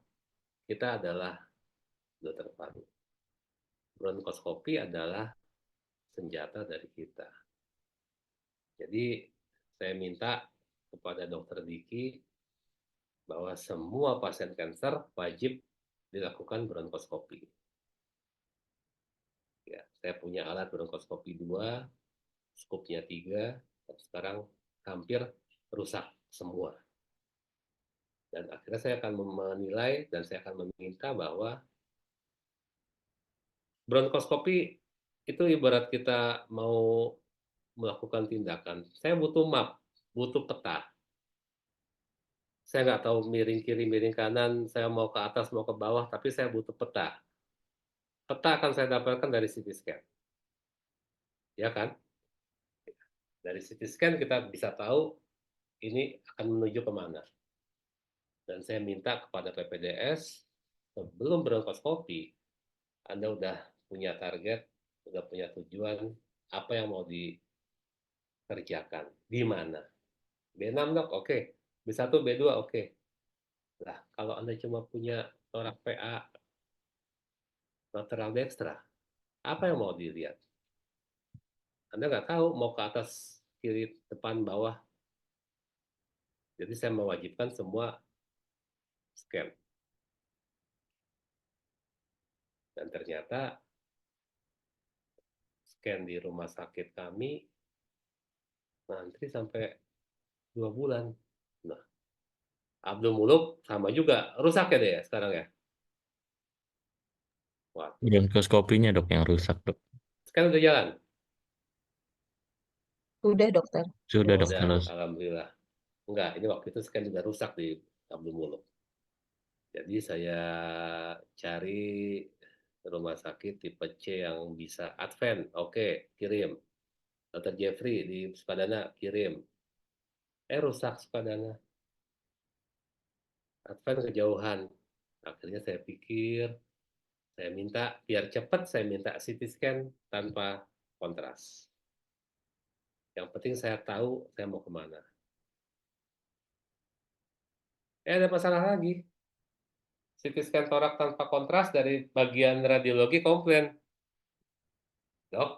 kita adalah dokter paru. Bronkoskopi adalah senjata dari kita. Jadi saya minta kepada dokter Diki bahwa semua pasien kanker wajib dilakukan bronkoskopi. Ya, saya punya alat bronkoskopi 2, skupnya 3, dan sekarang hampir rusak semua. Dan akhirnya saya akan menilai dan saya akan meminta bahwa bronkoskopi itu ibarat kita mau melakukan tindakan. Saya butuh map, butuh peta. Saya nggak tahu miring kiri, miring kanan, saya mau ke atas, mau ke bawah, tapi saya butuh peta. Peta akan saya dapatkan dari CT scan. Ya kan? Dari CT scan kita bisa tahu ini akan menuju kemana. Dan saya minta kepada PPDS, sebelum bronkoskopi, Anda udah punya target, udah punya tujuan, apa yang mau dikerjakan, di mana. B6 dok, oke. B1, B2, oke. Lah, kalau Anda cuma punya torak PA lateral dextra, apa yang mau dilihat? Anda nggak tahu mau ke atas, kiri, depan, bawah. Jadi saya mewajibkan semua scan. Dan ternyata scan di rumah sakit kami ngantri sampai 2 bulan. Nah, Abdul Muluk sama juga rusak ya deh ya sekarang ya. Waduh, Bronkoskopinya dok yang rusak dok. sekarang udah jalan. Sudah dokter. Sudah Oh, dok udah, harus. alhamdulillah. Enggak, ini waktu itu scan sudah rusak di tabung mulut. Jadi saya cari rumah sakit tipe C yang bisa Advent, oke, kirim. Dr. Jeffrey di Spadana, kirim. Rusak Spadana. Advent kejauhan. Akhirnya saya pikir, saya minta, biar cepat saya minta CT scan tanpa kontras. Yang penting saya tahu saya mau kemana. Ada masalah lagi. CT scan torak tanpa kontras dari bagian radiologi komplain. Dok,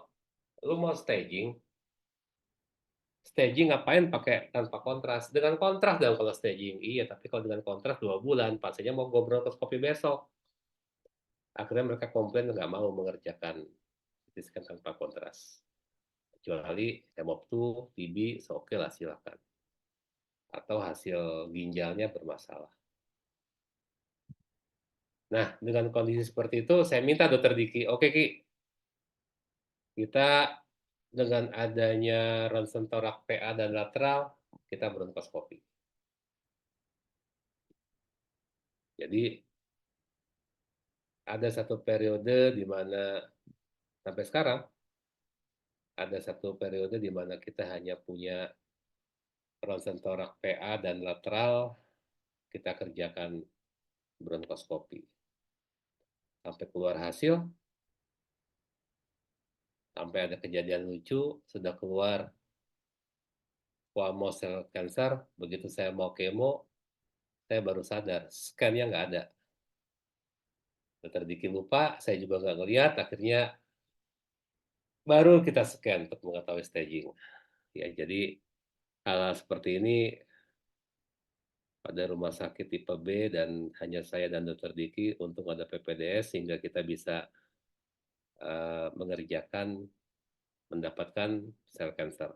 lu mau staging? Staging ngapain pakai tanpa kontras? Dengan kontras dong kalau staging. Iya, tapi kalau dengan kontras 2 bulan, pasiennya mau gue bronkoskopi besok. Akhirnya mereka komplain nggak mau mengerjakan CT scan tanpa kontras. Kecuali hemoptu, TB, oke lah silakan. Atau hasil ginjalnya bermasalah. Nah, dengan kondisi seperti itu, saya minta dokter Diki, oke Ki, kita dengan adanya ronsen torak PA dan lateral, kita bronkoskopi. Jadi ada satu periode di mana sampai sekarang ada satu periode di mana kita hanya punya ronsen torak PA dan lateral, kita kerjakan bronkoskopi. Sampai keluar hasil, sampai ada kejadian lucu, sudah keluar squamous cell cancer, begitu saya mau kemo, saya baru sadar, scan-nya nggak ada. Dokter Diki lupa, saya juga nggak ngeliat, akhirnya baru kita scan untuk mengetahui staging. Ya, jadi hal seperti ini pada rumah sakit tipe B dan hanya saya dan Dokter Diki untuk ada PPDS sehingga kita bisa mengerjakan mendapatkan sel cancer.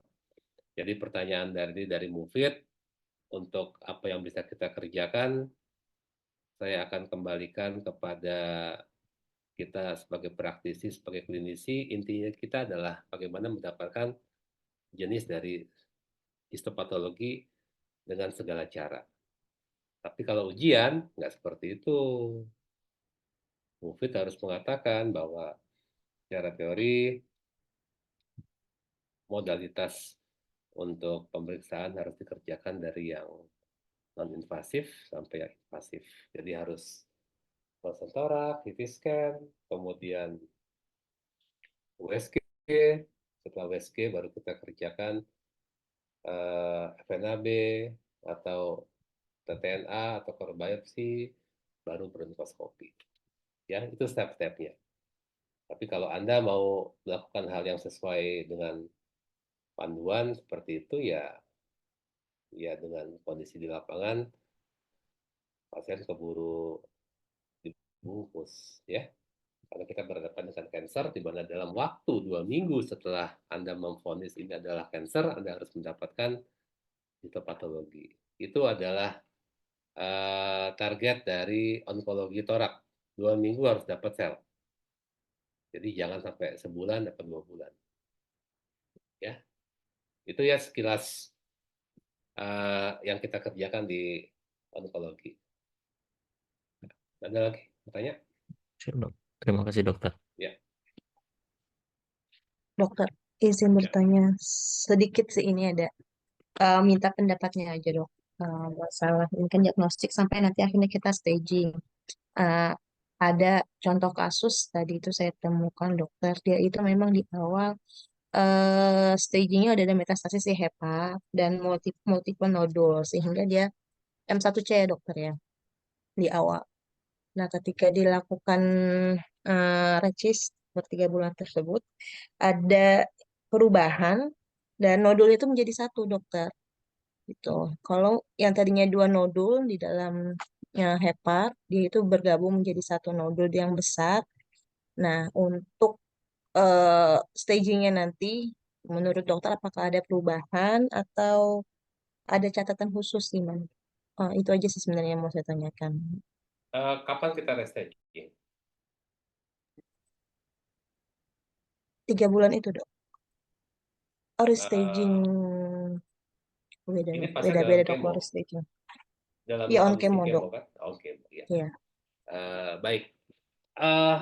Jadi pertanyaan dari Mufid untuk apa yang bisa kita kerjakan, saya akan kembalikan kepada kita sebagai praktisi, sebagai klinisi, intinya kita adalah bagaimana mendapatkan jenis dari histopatologi dengan segala cara. Tapi kalau ujian, nggak seperti itu. Mufid harus mengatakan bahwa secara teori, modalitas untuk pemeriksaan harus dikerjakan dari yang non-invasif sampai yang invasif. Jadi harus ronsen torak, CT scan, kemudian USG, setelah USG baru kita kerjakan FNAB atau TTNA atau core biopsi, baru bronkoskopi. Ya, itu step-stepnya. Tapi kalau Anda mau melakukan hal yang sesuai dengan panduan seperti itu, ya dengan kondisi di lapangan, pasien keburu dibungkus, ya. Karena kita berhadapan dengan kanker, di mana dalam waktu 2 minggu setelah Anda memvonis ini adalah kanker, Anda harus mendapatkan histopatologi. Itu adalah target dari onkologi torak. 2 minggu harus dapat sel. Jadi jangan sampai sebulan dapat 2 bulan. Ya, itu ya sekilas yang kita kerjakan di onkologi. Ada lagi bertanya? Terima kasih dokter. Ya. Dokter, izin Ya. bertanya sedikit sih ini ada minta pendapatnya aja dok. Masalah ini kan diagnostik sampai nanti akhirnya kita staging. Eh, ada contoh kasus tadi itu saya temukan dokter dia itu memang di awal stagingnya udah ada metastasis di HEPA dan multiple nodul sehingga dia M1C ya dokter ya di awal. Nah ketika dilakukan recis per 3 bulan tersebut ada perubahan dan nodul itu menjadi satu dokter gitu. Kalau yang tadinya 2 nodul di dalam hepar, dia itu bergabung menjadi satu nodul yang besar. Nah, untuk stagingnya nanti, menurut dokter apakah ada perubahan atau ada catatan khusus gimana? Itu aja sih sebenarnya yang mau saya tanyakan. Kapan kita restaging? 3 bulan itu dok. Oh, restaging Ini pasien beda-beda dalam dok kemo, baru stage. dalam Iya on kondisi kemo dok. kemo kan? Oke, ya. Iya. Baik. Eh,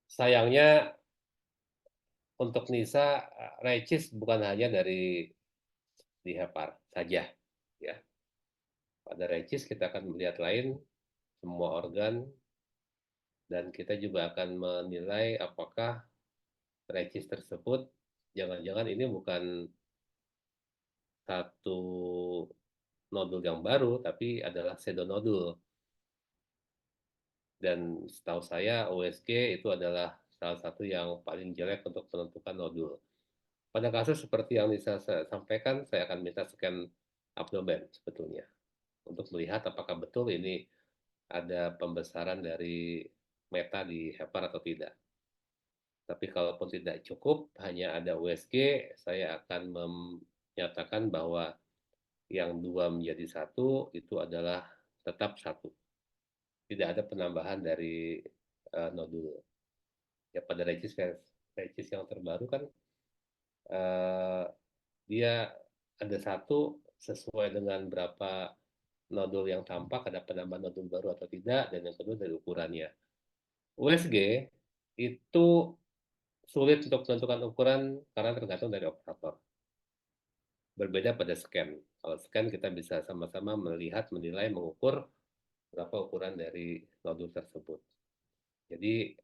Sayangnya untuk Nisa, Recis bukan hanya dari di Hepar saja, ya. Pada Recis kita akan melihat lain semua organ dan kita juga akan menilai apakah Recis tersebut jangan-jangan ini bukan satu nodul yang baru, tapi adalah pseudonodul. Dan setahu saya USG itu adalah salah satu yang paling jelek untuk menentukan nodul. Pada kasus seperti yang bisa saya sampaikan, saya akan minta scan abdomen sebetulnya untuk melihat apakah betul ini ada pembesaran dari meta di hepar atau tidak. Tapi kalaupun tidak cukup, hanya ada USG, saya akan menyatakan bahwa yang dua menjadi satu itu adalah tetap satu. Tidak ada penambahan dari nodul. Ya pada regis yang terbaru kan uh, dia ada satu sesuai dengan berapa nodul yang tampak, ada penambahan nodul baru atau tidak, dan yang kedua dari ukurannya. USG itu sulit untuk menentukan ukuran karena tergantung dari operator. Berbeda pada scan. Kalau scan kita bisa sama-sama melihat, menilai, mengukur berapa ukuran dari nodul tersebut. Jadi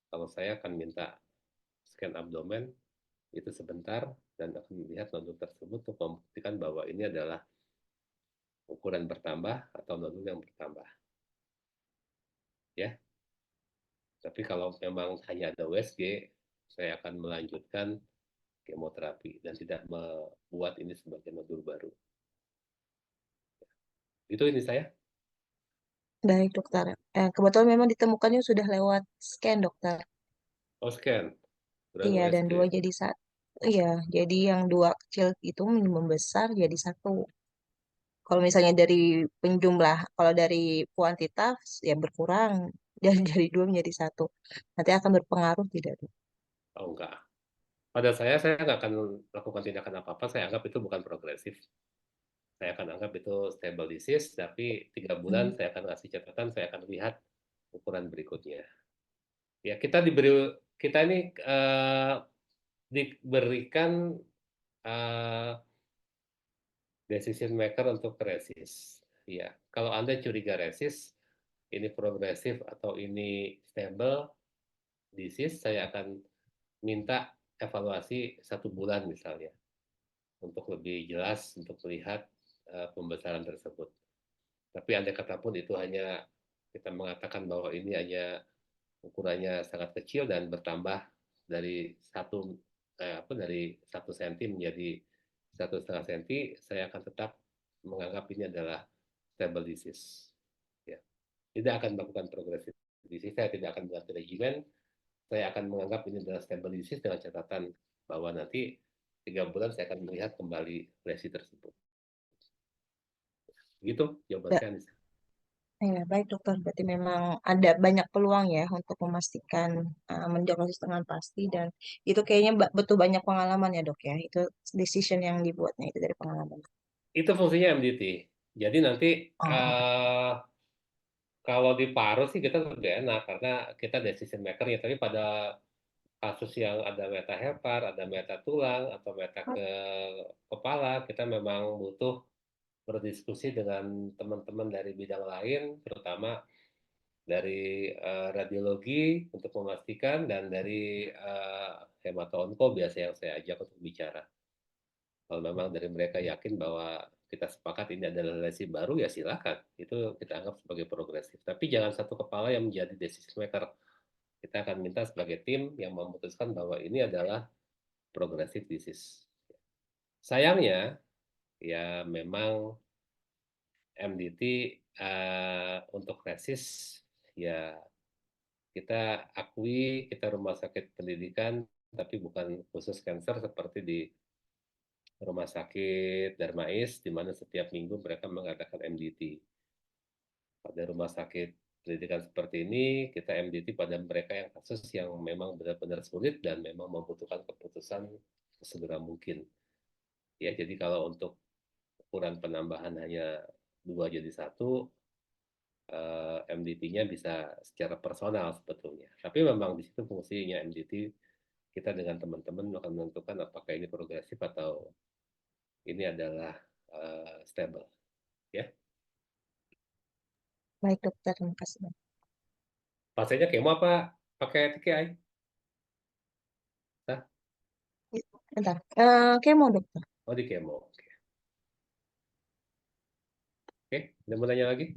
kalau saya akan minta scan abdomen itu sebentar dan akan melihat nodul tersebut untuk membuktikan bahwa ini adalah ukuran bertambah atau nodul yang bertambah. Ya. Tapi kalau memang hanya ada USG, saya akan melanjutkan kemoterapi dan tidak membuat ini sebagai nodul baru. Itu ini saya. Baik dokter. Kebetulan memang ditemukannya sudah lewat scan dokter. Oh, scan. Bukan Iya dan USG. dua jadi satu. Iya, jadi yang dua kecil itu membesar jadi satu. Kalau misalnya dari penjumlah, kalau dari kuantitas ya berkurang, dari dua menjadi satu. Nanti akan berpengaruh tidak dok? Oh, enggak. Pada saya nggak akan lakukan tindakan apa-apa, saya anggap itu bukan progresif. Saya akan anggap itu stable disease, tapi 3 bulan Hmm. saya akan kasih catatan, saya akan lihat ukuran berikutnya. Ya, kita ini diberikan uh, decision maker untuk resis. Ya, kalau Anda curiga resis, ini progresif atau ini stable disease, saya akan minta evaluasi 1 bulan misalnya untuk lebih jelas untuk melihat pembesaran tersebut. Tapi andai kata pun itu hanya kita mengatakan bahwa ini hanya ukurannya sangat kecil dan bertambah dari dari 1 senti menjadi 1,5 senti, saya akan tetap menganggap ini adalah stable disease. Ya. Tidak akan melakukan progresif disease, saya tidak akan melakukan regimen, saya akan menganggap ini adalah stable disease dengan catatan bahwa nanti 3 bulan saya akan melihat kembali lesi tersebut. Gitu jawaban Ba- saya, Anissa. Ya, baik dokter. Berarti memang ada banyak peluang ya untuk memastikan mendiagnosis dengan pasti dan itu kayaknya butuh banyak pengalaman ya dok ya. Itu decision yang dibuatnya itu dari pengalaman. Itu fungsinya MDT. Jadi nanti Oh, kalau di paru sih kita lebih enak karena kita decision maker-nya. Tapi pada kasus yang ada meta hepar, ada meta tulang, atau meta ke kepala, kita memang butuh berdiskusi dengan teman-teman dari bidang lain, terutama dari radiologi untuk memastikan dan dari hemato-onko biasa yang saya ajak untuk bicara. Kalau memang dari mereka yakin bahwa kita sepakat ini adalah lesi baru, ya silakan. Itu kita anggap sebagai progresif. Tapi jangan satu kepala yang menjadi decision maker. Kita akan minta sebagai tim yang memutuskan bahwa ini adalah progressive disease. Sayangnya, ya memang MDT untuk resis, ya kita akui kita rumah sakit pendidikan, tapi bukan khusus cancer seperti di rumah sakit Darmais, di mana setiap minggu mereka mengadakan MDT. Pada rumah sakit pendidikan seperti ini, kita MDT pada mereka yang kasus yang memang benar-benar sulit dan memang membutuhkan keputusan segera mungkin. Ya, jadi kalau untuk ukuran penambahan hanya 2 jadi 1, MDT-nya bisa secara personal sebetulnya. Tapi memang di situ fungsinya MDT, kita dengan teman-teman akan menentukan apakah ini progresif atau ini adalah stable. Ya, Baik dokter, terima kasih. pasiennya kemo apa pakai TKI? Nah, Bentar, kemo dokter. oh di kemo. Oke, oke, ada mau nanya lagi?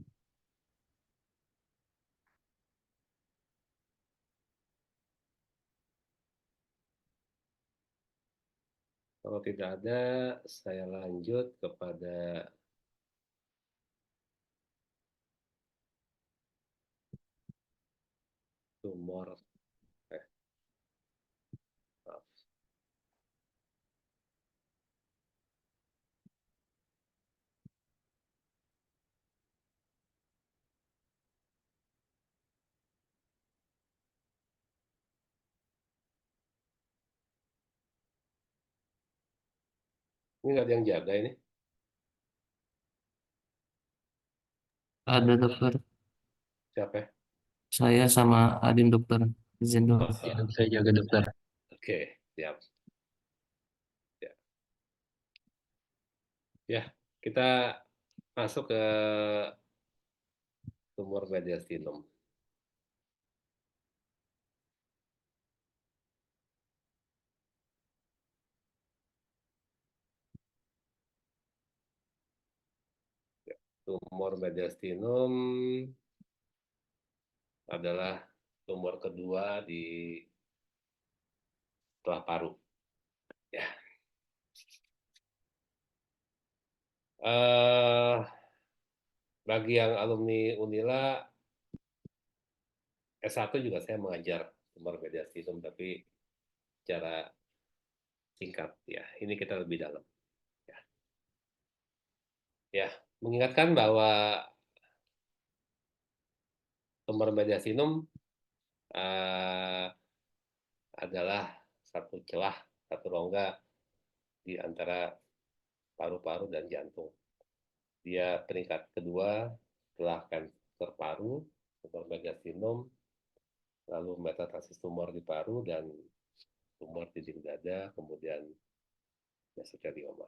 Kalau tidak ada, saya lanjut kepada tumor. Maaf. Ini nggak ada yang jaga ini. Ada dokter, Siapa ya? saya sama Adin dokter. Izin dulu. Oh, Saya jaga dokter. oke, siap. Ya, ya, kita masuk ke tumor mediastinum. Tumor mediastinum adalah tumor kedua di tulang paru. Ya. Eh, bagi yang alumni Unila, S1 juga saya mengajar tumor mediastinum, tapi secara singkat ya. Ini kita lebih dalam. Ya, ya. Mengingatkan bahwa tumor mediastinum adalah satu celah, satu rongga di antara paru-paru dan jantung. Dia peringkat kedua setelah kanker paru, tumor mediastinum, lalu metastasis tumor di paru dan tumor dinding dada, kemudian mesotelioma.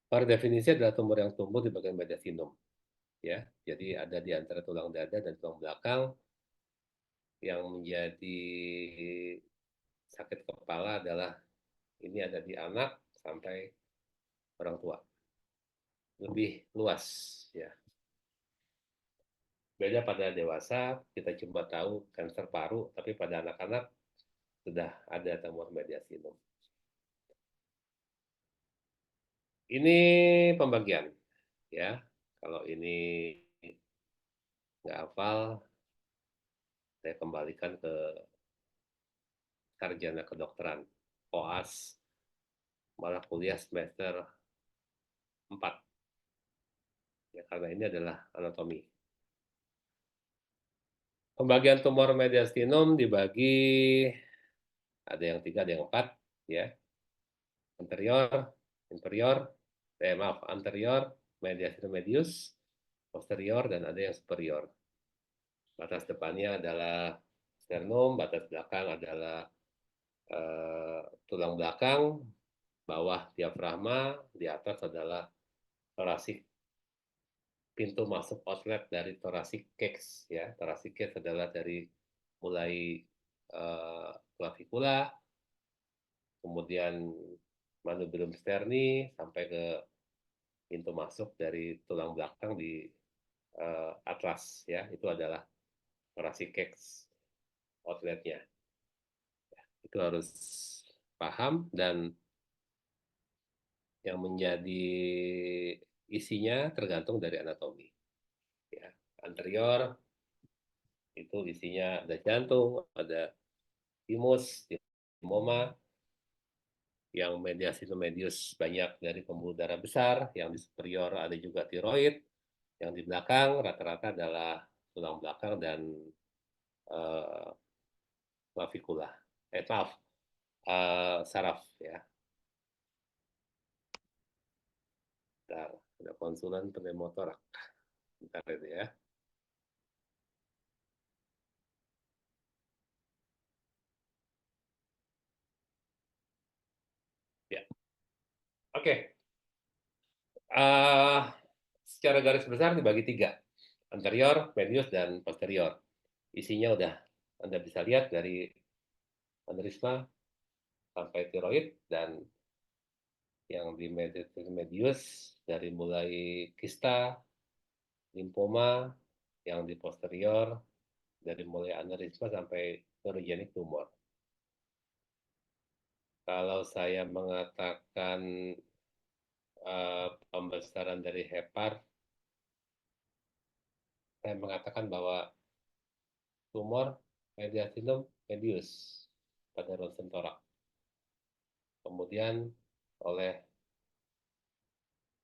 Per definisi adalah tumor yang tumbuh di bagian mediastinum. Ya, jadi ada di antara tulang dada dan tulang belakang. Yang menjadi sakit kepala adalah ini ada di anak sampai orang tua. Lebih luas ya. Beda pada dewasa, kita cuma tahu kanker paru, tapi pada anak-anak sudah ada tumor mediastinum. Ini pembagian ya. Kalau ini nggak hafal, saya kembalikan ke sarjana kedokteran, koas, malah kuliah semester 4. Ya, karena ini adalah anatomi. Pembagian tumor mediastinum dibagi ada yang 3, ada yang 4 ya. Anterior, inferior, maaf, anterior, mediastinum medius, posterior, dan ada yang superior. Batas depannya adalah sternum, batas belakang adalah tulang belakang, bawah diafragma, di atas adalah thoracic, pintu masuk outlet dari thoracic cage ya. Thoracic cage adalah dari mulai clavikula, kemudian manubrium sterni sampai ke pintu masuk dari tulang belakang di atlas ya. Itu adalah thoracic cage outletnya. Itu harus paham, dan yang menjadi isinya tergantung dari anatomi. Ya, anterior itu isinya ada jantung, ada timus, timoma, yang mediastinum medius banyak dari pembuluh darah besar, yang di superior ada juga tiroid, yang di belakang rata-rata adalah tulang belakang dan clavikula. Maaf, saraf ya. Bentar, ada konsulen pneumotorak. Bentar itu ya. Ya, oke. Eh, secara garis besar dibagi tiga, anterior, medius, dan posterior. Isinya udah Anda bisa lihat dari aneurisma sampai tiroid, dan yang di medius dari mulai kista, limfoma, yang di posterior dari mulai aneurisma sampai neurogenic tumor. Kalau saya mengatakan pembesaran dari hepar, saya mengatakan bahwa tumor mediastinum medius pada ronsen torak. Kemudian oleh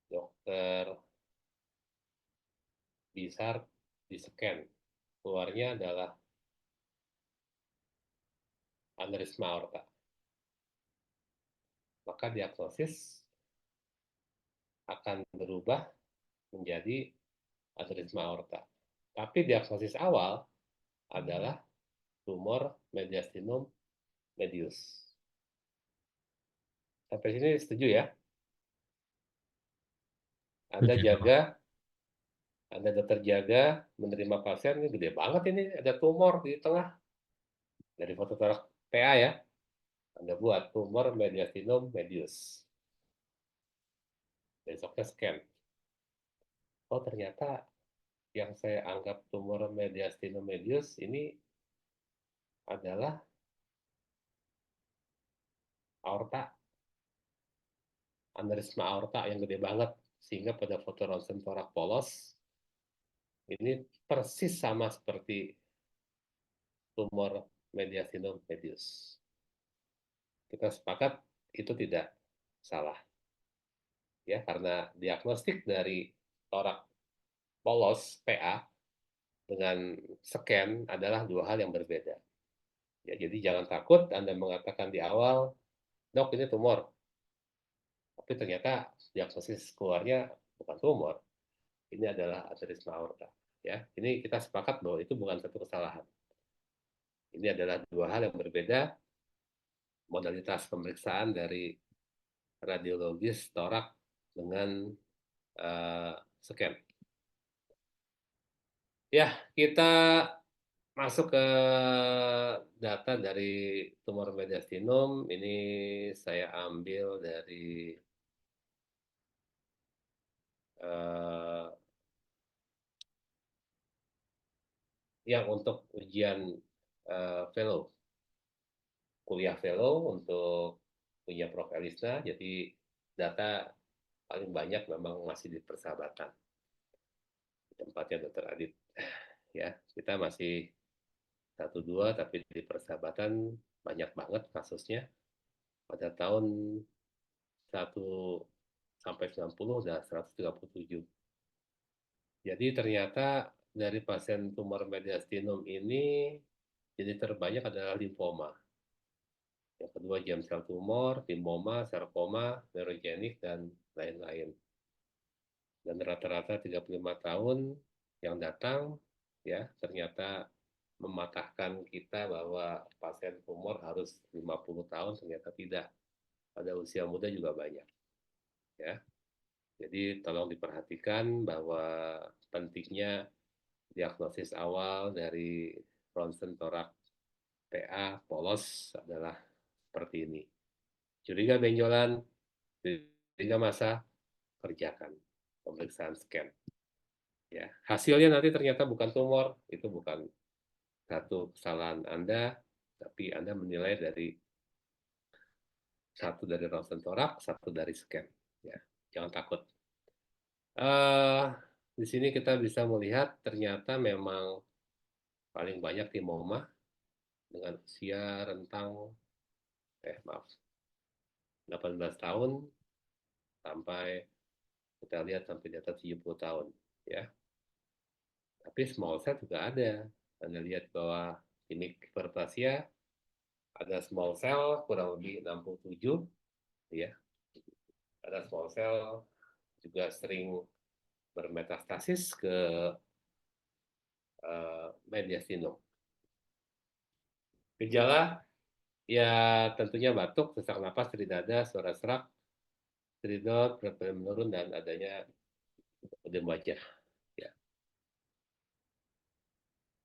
dokter Bisar di scan, keluarnya adalah aneurisma aorta. Maka diagnosis akan berubah menjadi aneurisma aorta. Tapi diagnosis awal adalah tumor mediastinum medius. Sampai sini setuju ya? Anda jaga, Anda dokter jaga, menerima pasien, ini gede banget ini, ada tumor di tengah. Dari foto torak PA ya, Anda buat tumor mediastinum medius. Besoknya scan. Oh ternyata yang saya anggap tumor mediastinum medius ini adalah aorta, aneurisma aorta yang gede banget, sehingga pada foto ronsen torak polos ini persis sama seperti tumor mediastinum medius. Kita sepakat itu tidak salah ya, karena diagnostik dari torak polos PA dengan scan adalah dua hal yang berbeda. Ya, jadi jangan takut Anda mengatakan di awal, dok ini tumor, tapi ternyata diagnosis keluarnya bukan tumor, ini adalah aneurisma aorta. Ya, ini kita sepakat bahwa itu bukan satu kesalahan. Ini adalah dua hal yang berbeda, modalitas pemeriksaan dari radiologis torak dengan scan. Ya, kita masuk ke data dari tumor mediastinum. Ini saya ambil dari yang untuk ujian fellow, kuliah fellow untuk punya Prof. Elisna. Jadi data paling banyak memang masih di persahabatan, di tempatnya Dr. Adit. Ya, kita masih 1-2, tapi di persahabatan banyak banget kasusnya. Pada tahun 1 sampai 90 udah 137. Jadi ternyata dari pasien tumor mediastinum ini jadi terbanyak adalah limfoma. Yang kedua germ cell tumor, limfoma, sarkoma, neurogenik, dan lain-lain. Dan rata-rata 35 tahun yang datang ya ternyata mematahkan kita bahwa pasien tumor harus 50 tahun, ternyata tidak. Pada usia muda juga banyak. Ya. Jadi tolong diperhatikan bahwa pentingnya diagnosis awal dari ronsen torak PA polos adalah seperti ini. Curiga benjolan, curiga massa, kerjakan pemeriksaan scan. Ya, hasilnya nanti ternyata bukan tumor, itu bukan satu kesalahan Anda, tapi Anda menilai dari satu dari ronsen torak, satu dari scan. Ya, jangan takut. Di sini kita bisa melihat ternyata memang paling banyak timoma dengan usia rentang 18 tahun sampai kita lihat sampai di atas 70 tahun ya. Tapi small cell juga ada. Anda lihat bahwa ini hiperplasia Ada small cell kurang lebih 67, ya. Ada small cell juga sering bermetastasis ke mediastinum. Gejala ya tentunya batuk, sesak napas, nyeri dada, suara serak, stridor, berat badan menurun, dan adanya edem wajah. Ya.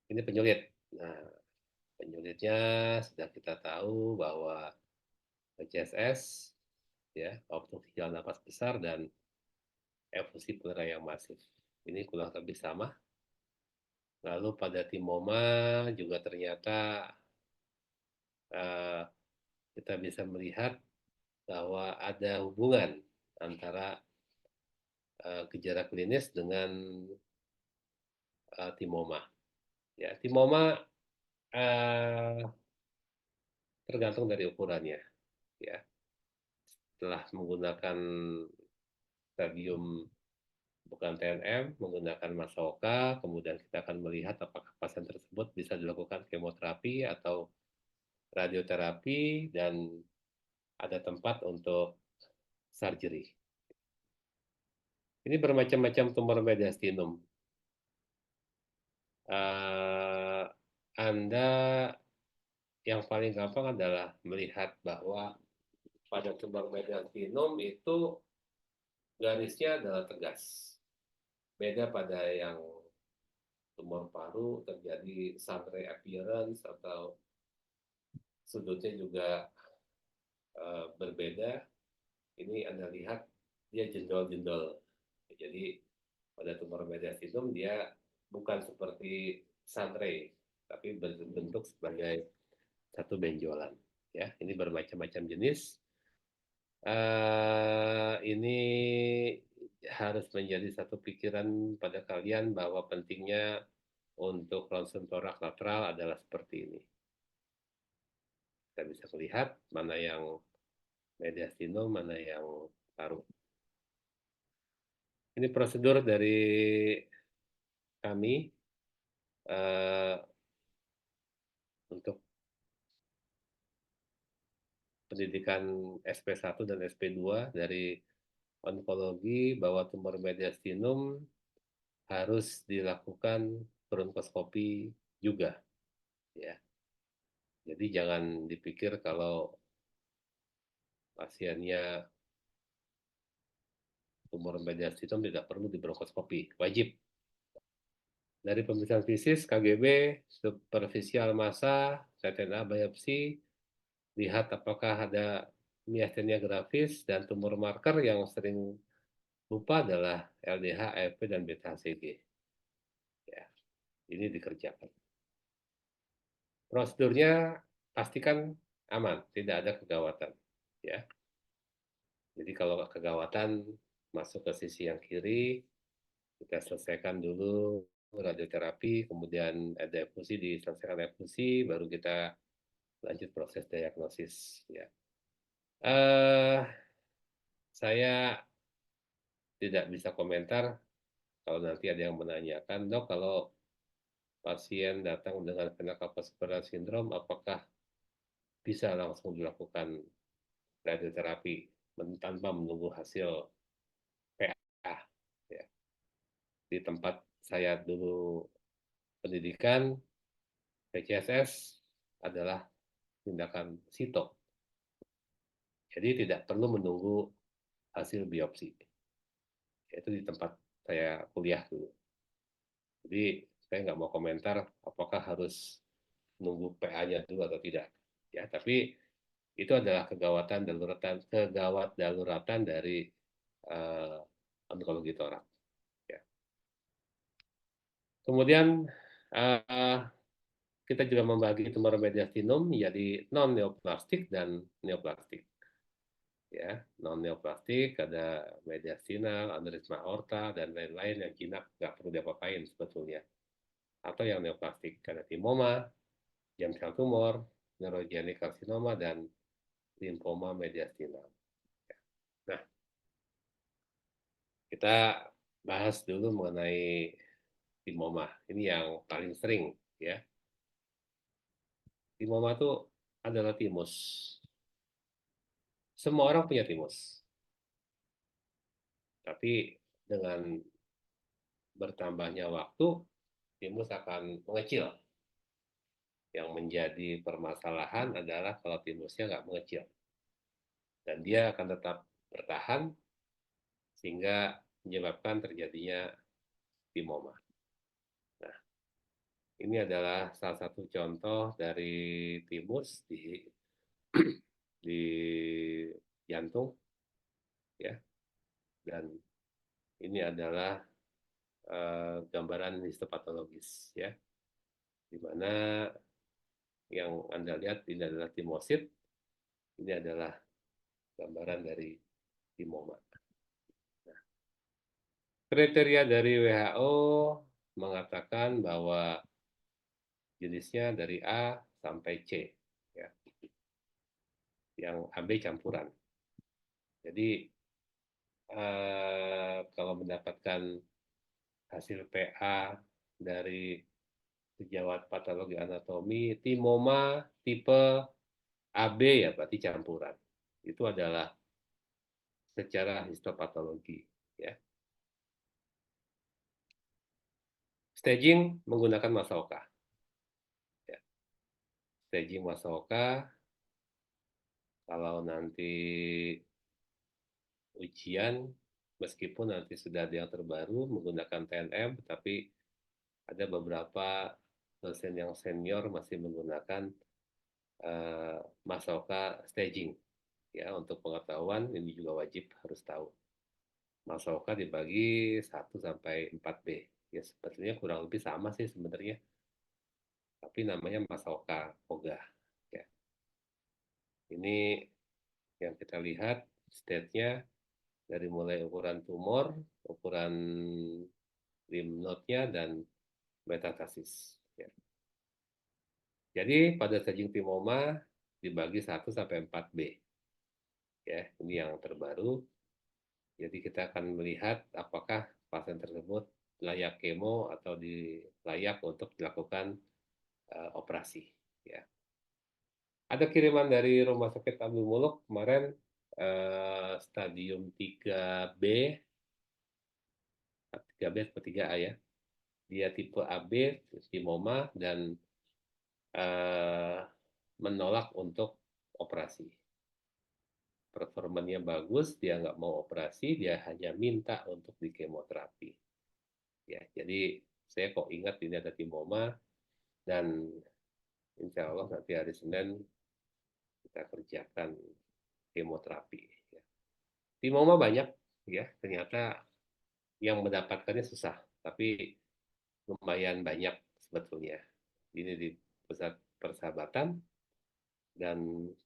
Ini penyulit. Nah, penyulitnya sudah kita tahu bahwa PCSS, ya, obstruksi jalan napas besar dan efusi pleural yang masif. Ini kurang lebih sama. Lalu pada timoma juga ternyata kita bisa melihat bahwa ada hubungan antara gejala klinis dengan timoma. Ya, timoma tergantung dari ukurannya. Ya, setelah menggunakan stadium bukan TNM, menggunakan Masoka, kemudian kita akan melihat apakah pasien tersebut bisa dilakukan kemoterapi atau radioterapi, dan ada tempat untuk surgery. Ini bermacam-macam tumor mediastinum. Anda yang paling gampang adalah melihat bahwa pada tumor mediastinum itu garisnya adalah tegas. Beda pada yang tumor paru terjadi sunray appearance atau sudutnya juga berbeda. Ini Anda lihat dia jendol-jendol. Jadi pada tumor mediastinum dia bukan seperti sunray, tapi berbentuk sebagai satu benjolan. Ya, ini bermacam-macam jenis. Ini harus menjadi satu pikiran pada kalian bahwa pentingnya untuk ronsen torak lateral adalah seperti ini. Kita bisa melihat mana yang mediastinum, mana yang paru. Ini prosedur dari kami untuk pendidikan SP1 dan SP2 dari onkologi, bahwa tumor mediastinum harus dilakukan bronkoskopi juga, ya. Jadi jangan dipikir kalau pasiennya tumor mediastinum tidak perlu dibronkoskopi, wajib. Dari pemeriksaan fisik, KGB, superficial massa, retina biopsi, lihat apakah ada miastenia gravis, dan tumor marker yang sering lupa adalah LDH, AFP, dan beta HCG. Ya, ini dikerjakan. Prosedurnya pastikan aman, tidak ada kegawatan. Ya. Jadi kalau kegawatan masuk ke sisi yang kiri, kita selesaikan dulu radioterapi, kemudian ada efusi, diselesaikan efusi, baru kita lanjut proses diagnosis. Ya. Saya tidak bisa komentar kalau nanti ada yang menanyakan, dok, kalau pasien datang dengan Vena-Cava syndrome, apakah bisa langsung dilakukan radioterapi tanpa menunggu hasil PA? Ya. Di tempat saya dulu pendidikan, PCSS adalah tindakan sito. Jadi tidak perlu menunggu hasil biopsi. Itu di tempat saya kuliah dulu. Jadi saya nggak mau komentar apakah harus nunggu PA-nya dulu atau tidak. Ya, tapi itu adalah kegawat daruratan dari onkologi torak. Ya. Kemudian kita juga membagi tumor mediastinum menjadi non-neoplastik dan neoplastik. Ya, non-neoplastik ada mediastinal, aneurisma aorta, dan lain-lain yang jinak nggak perlu diapa-apain sebetulnya. Atau yang neoplastik, ada timoma, germ cell tumor, neurogenic carcinoma, dan limfoma mediastinal. Nah, kita bahas dulu mengenai timoma. Ini yang paling sering, ya. Timoma itu adalah timus. Semua orang punya timus, tapi dengan bertambahnya waktu, timus akan mengecil. Yang menjadi permasalahan adalah kalau timusnya nggak mengecil. Dan dia akan tetap bertahan, sehingga menyebabkan terjadinya timoma. Nah, ini adalah salah satu contoh dari timus di jantung, ya. Dan ini adalah gambaran histopatologis, ya, di mana yang Anda lihat ini adalah timosit, ini adalah gambaran dari timoma. Nah, kriteria dari WHO mengatakan bahwa jenisnya dari A sampai C, ya, yang AB campuran. Jadi kalau mendapatkan hasil PA dari sejawat patologi anatomi timoma tipe AB, ya berarti campuran. Itu adalah secara histopatologi, ya. Staging menggunakan Masaoka, ya. Staging Masaoka, kalau nanti ujian, meskipun nanti sudah ada yang terbaru menggunakan TNM, tapi ada beberapa dosen yang senior masih menggunakan Masaoka staging, ya. Untuk pengetahuan ini juga wajib harus tahu. Masaoka dibagi 1 sampai 4B. Ya sebetulnya kurang lebih sama sih sebenarnya. Tapi namanya Masaoka Koga, ya. Ini yang kita lihat state-nya dari mulai ukuran tumor, ukuran lymph node-nya, dan metastasis, ya. Jadi pada staging timoma dibagi 1 sampai 4B. Ya, ini yang terbaru. Jadi kita akan melihat apakah pasien tersebut layak kemo atau layak untuk dilakukan operasi, ya. Ada kiriman dari Rumah Sakit Abdul Muluk kemarin, stadium 3B, 3B atau 3A, ya. Dia tipe AB, timoma, dan menolak untuk operasi. Performanya bagus, dia nggak mau operasi, dia hanya minta untuk di kemoterapi. Ya, jadi saya kok ingat ini ada timoma, dan insya Allah nanti hari Senin kita kerjakan kemoterapi, ya. Timoma banyak, ya, ternyata yang mendapatkannya susah, tapi lumayan banyak sebetulnya. Ini di pusat persahabatan, dan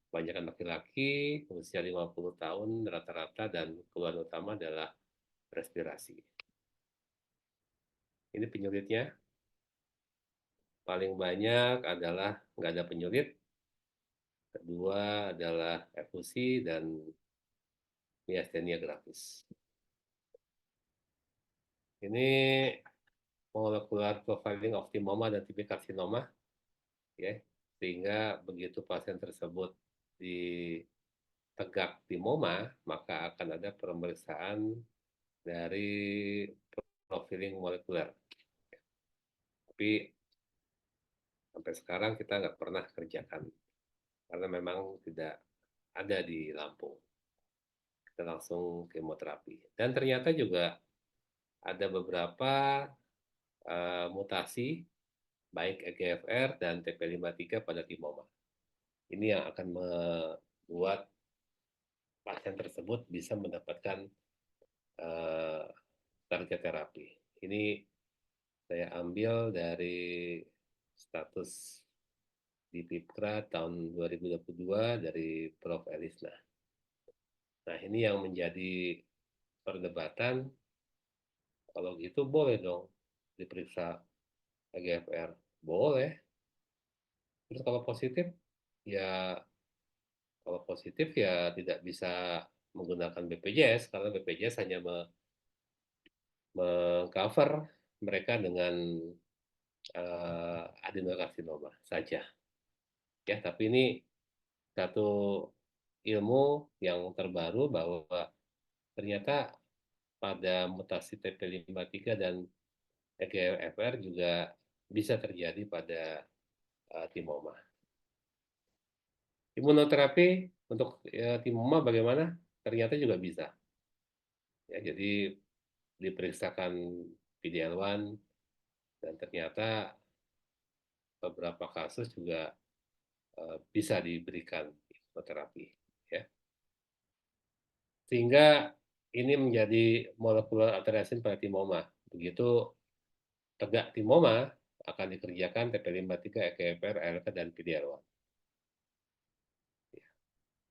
kebanyakan laki-laki usia 50 tahun rata-rata, dan keluhan utama adalah respirasi. Ini penyulitnya. Paling banyak adalah nggak ada penyulit. Kedua adalah efusi dan miastenia gravis. Ini molecular profiling of timoma dan tipe karsinoma, ya, sehingga begitu pasien tersebut ditegak timoma, maka akan ada pemeriksaan dari profiling molekuler. Tapi sampai sekarang kita nggak pernah kerjakan karena memang tidak ada di Lampung. Kita langsung kemoterapi. Dan ternyata juga ada beberapa mutasi baik EGFR dan TP53 pada timoma. Ini yang akan membuat pasien tersebut bisa mendapatkan target terapi. Ini saya ambil dari status di PIPKRA tahun 2022 dari Prof. Elisna. Nah, ini yang menjadi perdebatan. Kalau gitu boleh dong diperiksa EGFR. Boleh. Terus ya kalau positif ya tidak bisa menggunakan BPJS, karena BPJS hanya mengcover mereka dengan adenokarsinoma saja. Ya, tapi ini satu ilmu yang terbaru bahwa ternyata pada mutasi TP53 dan EGFR juga bisa terjadi pada timoma. Imunoterapi untuk timoma bagaimana? Ternyata juga bisa. Ya, jadi diperiksakan PD-L1 dan ternyata beberapa kasus juga bisa diberikan imunoterapi. Ya. Sehingga ini menjadi molekular alternation pada timoma. Begitu tegak timoma akan dikerjakan TP53, EGFR, ALK, dan PD-L1. Ya.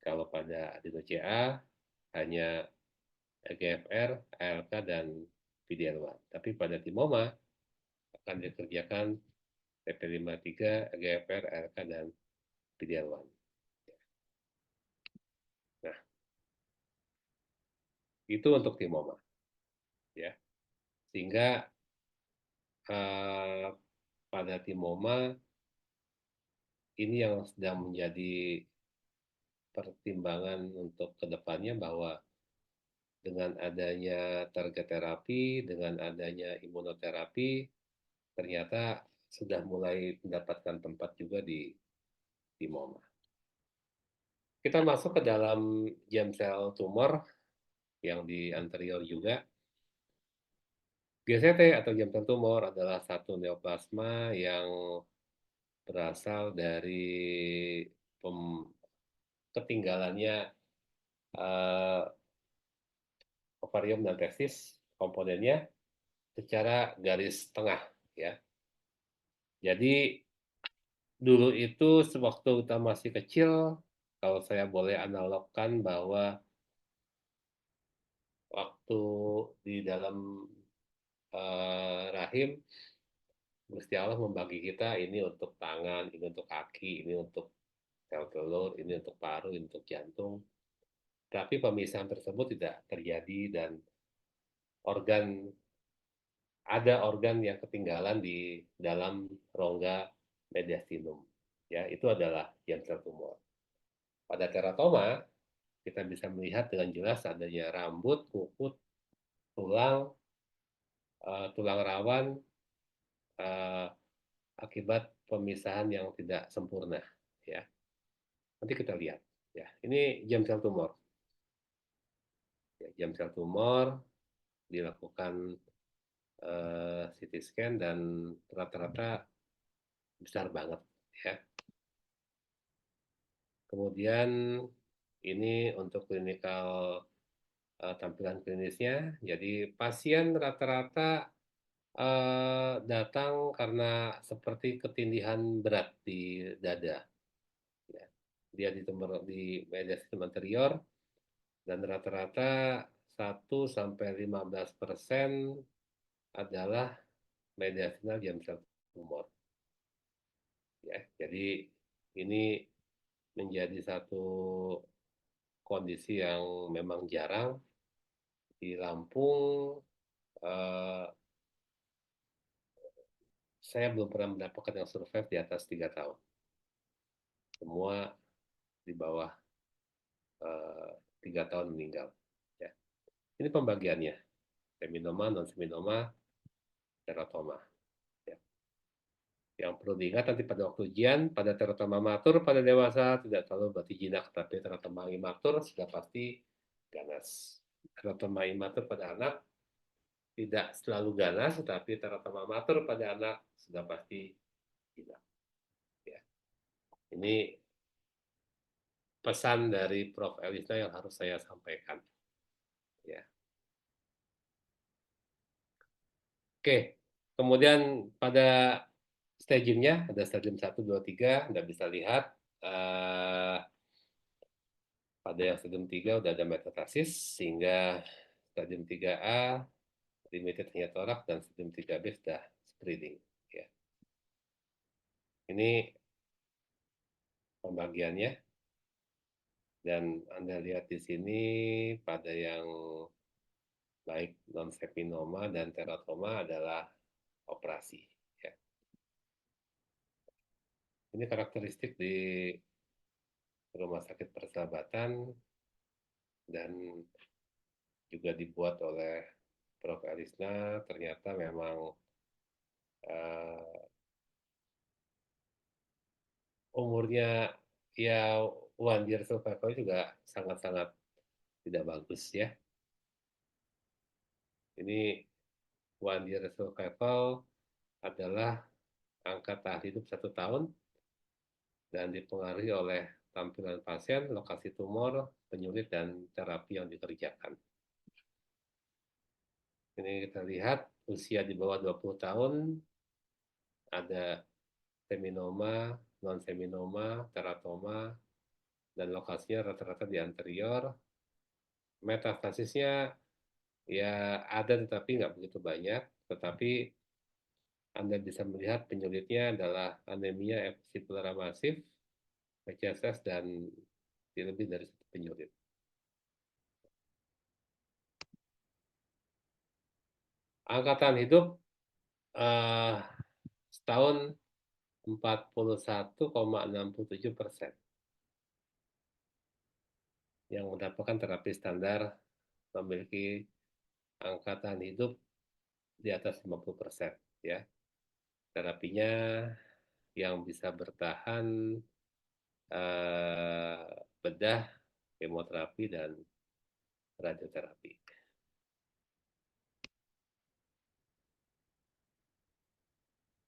Kalau pada adeno-CA hanya EGFR, ALK, dan PD-L1. Tapi pada timoma akan dikerjakan TP53, EGFR, ALK, dan PD-L1. Nah, itu untuk timoma. Ya. Sehingga pada timoma ini yang sedang menjadi pertimbangan untuk kedepannya bahwa dengan adanya target terapi, dengan adanya imunoterapi, ternyata sudah mulai mendapatkan tempat juga di timoma. Kita masuk ke dalam germ cell tumor yang di anterior juga. GCT atau germ cell tumor adalah satu neoplasma yang berasal dari ketinggalannya ovarium dan testis komponennya secara garis tengah, ya. Jadi dulu itu sewaktu kita masih kecil, kalau saya boleh analogkan bahwa waktu di dalam rahim, Gusti Allah membagi kita ini untuk tangan, ini untuk kaki, ini untuk sel telur, ini untuk paru, ini untuk jantung. Tapi pemisahan tersebut tidak terjadi dan ada organ yang ketinggalan di dalam rongga mediastinum. Ya, itu adalah germ cell tumor. Pada teratoma, kita bisa melihat dengan jelas adanya rambut, kuku, tulang rawan akibat pemisahan yang tidak sempurna. Ya, nanti kita lihat. Ya, ini germ cell tumor. Ya, germ cell tumor dilakukan CT scan dan rata-rata besar banget. Ya. Kemudian ini untuk klinikal tampilan klinisnya. Jadi pasien rata-rata datang karena seperti ketindihan berat di dada. Ya. Dia di mediastinum anterior dan rata-rata 1-15% adalah mediastinal germ cell tumor. Ya, jadi ini menjadi satu kondisi yang memang jarang di Lampung. Saya belum pernah mendapatkan yang survive di atas 3 tahun. Semua di bawah 3 tahun meninggal. Ya. Ini pembagiannya. Seminoma, non-seminoma, teratoma. Ya. Yang perlu diingat nanti pada waktu ujian, pada teratoma matur pada dewasa tidak selalu berarti jinak, tapi teratoma imatur sudah pasti ganas. Teratoma imatur pada anak tidak selalu ganas, tetapi teratoma matur pada anak sudah pasti jinak. Ya. Ini pesan dari Prof. Elisna yang harus saya sampaikan. Ya. Oke, kemudian pada stagingnya ada stadium 1, 2, 3, Anda bisa lihat pada yang stadium 3 udah ada metastasis, sehingga stadium 3A limited hanya torak dan stadium 3B sudah spreading. Ya. Ini pembagiannya. Dan Anda lihat di sini pada yang baik non-seminoma dan teratoma adalah operasi. Ya. Ini karakteristik di Rumah Sakit Persahabatan dan juga dibuat oleh Prof. Elisna. Ternyata memang umurnya ya 1 year survival juga sangat-sangat tidak bagus ya. Ini 1 year survival adalah angka tahan hidup 1 tahun dan dipengaruhi oleh tampilan pasien, lokasi tumor, penyulit, dan terapi yang dikerjakan. Ini kita lihat usia di bawah 20 tahun, ada seminoma, non-seminoma, teratoma, dan lokasinya rata-rata di anterior. Metastasisnya ya ada tetapi nggak begitu banyak, tetapi Anda bisa melihat penyulitnya adalah anemia episipulera masif, PCSS, dan lebih dari 1 penyulit. Angkatan hidup setahun 41,67% yang mendapatkan terapi standar memiliki angkatan hidup di atas 50% ya. Terapinya yang bisa bertahan bedah, kemoterapi, dan radioterapi.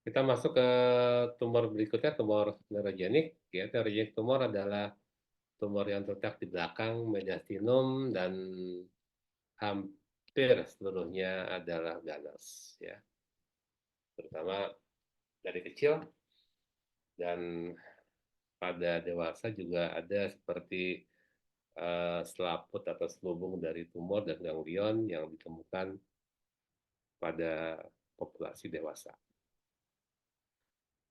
Kita masuk ke tumor berikutnya, tumor neurogenik. Ya, neurogenik tumor adalah tumor yang terletak di belakang mediastinum dan hampir seluruhnya adalah ganas, ya. Terutama dari kecil dan pada dewasa juga ada seperti selaput atau selubung dari tumor dan ganglion yang ditemukan pada populasi dewasa.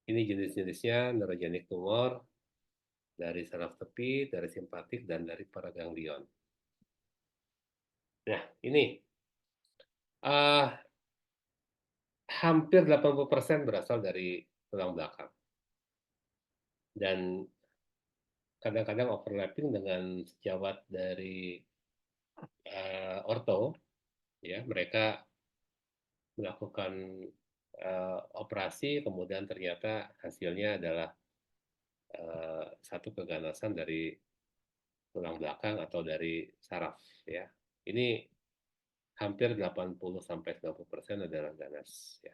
Ini jenis-jenisnya neurogenik tumor dari saraf tepi, dari simpatik, dan dari paraganglion. Nah, ini hampir 80% berasal dari tulang belakang. Dan kadang-kadang overlapping dengan sejawat dari orto, ya, mereka melakukan operasi, kemudian ternyata hasilnya adalah satu keganasan dari tulang belakang atau dari saraf, ya. Ini hampir 80-90% adalah ganas, ya.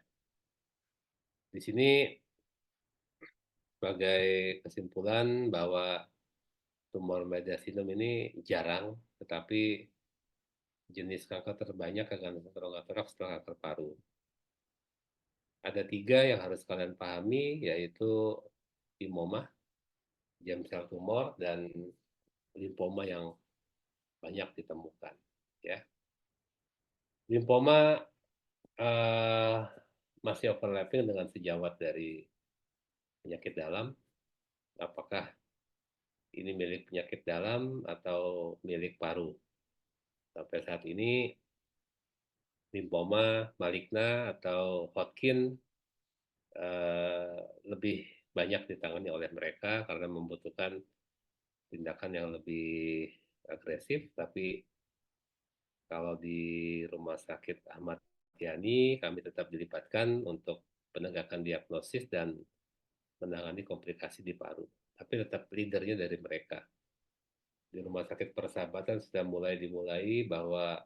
Di sini sebagai kesimpulan bahwa tumor mediastinum ini jarang, tetapi jenis kanker terbanyak keganasan rongga-toraks setelah kanker paru. Ada 3 yang harus kalian pahami, yaitu limoma, germ cell tumor, dan limfoma yang banyak ditemukan. Ya. Limfoma masih overlapping dengan sejawat dari penyakit dalam. Apakah ini milik penyakit dalam atau milik paru? Sampai saat ini limfoma maligna atau Hodgkin lebih banyak ditangani oleh mereka karena membutuhkan tindakan yang lebih agresif. Tapi kalau di Rumah Sakit Ahmad Yani kami tetap dilibatkan untuk penegakan diagnosis dan menangani komplikasi di paru. Tapi tetap leadernya dari mereka. Di Rumah Sakit Persahabatan sudah dimulai bahwa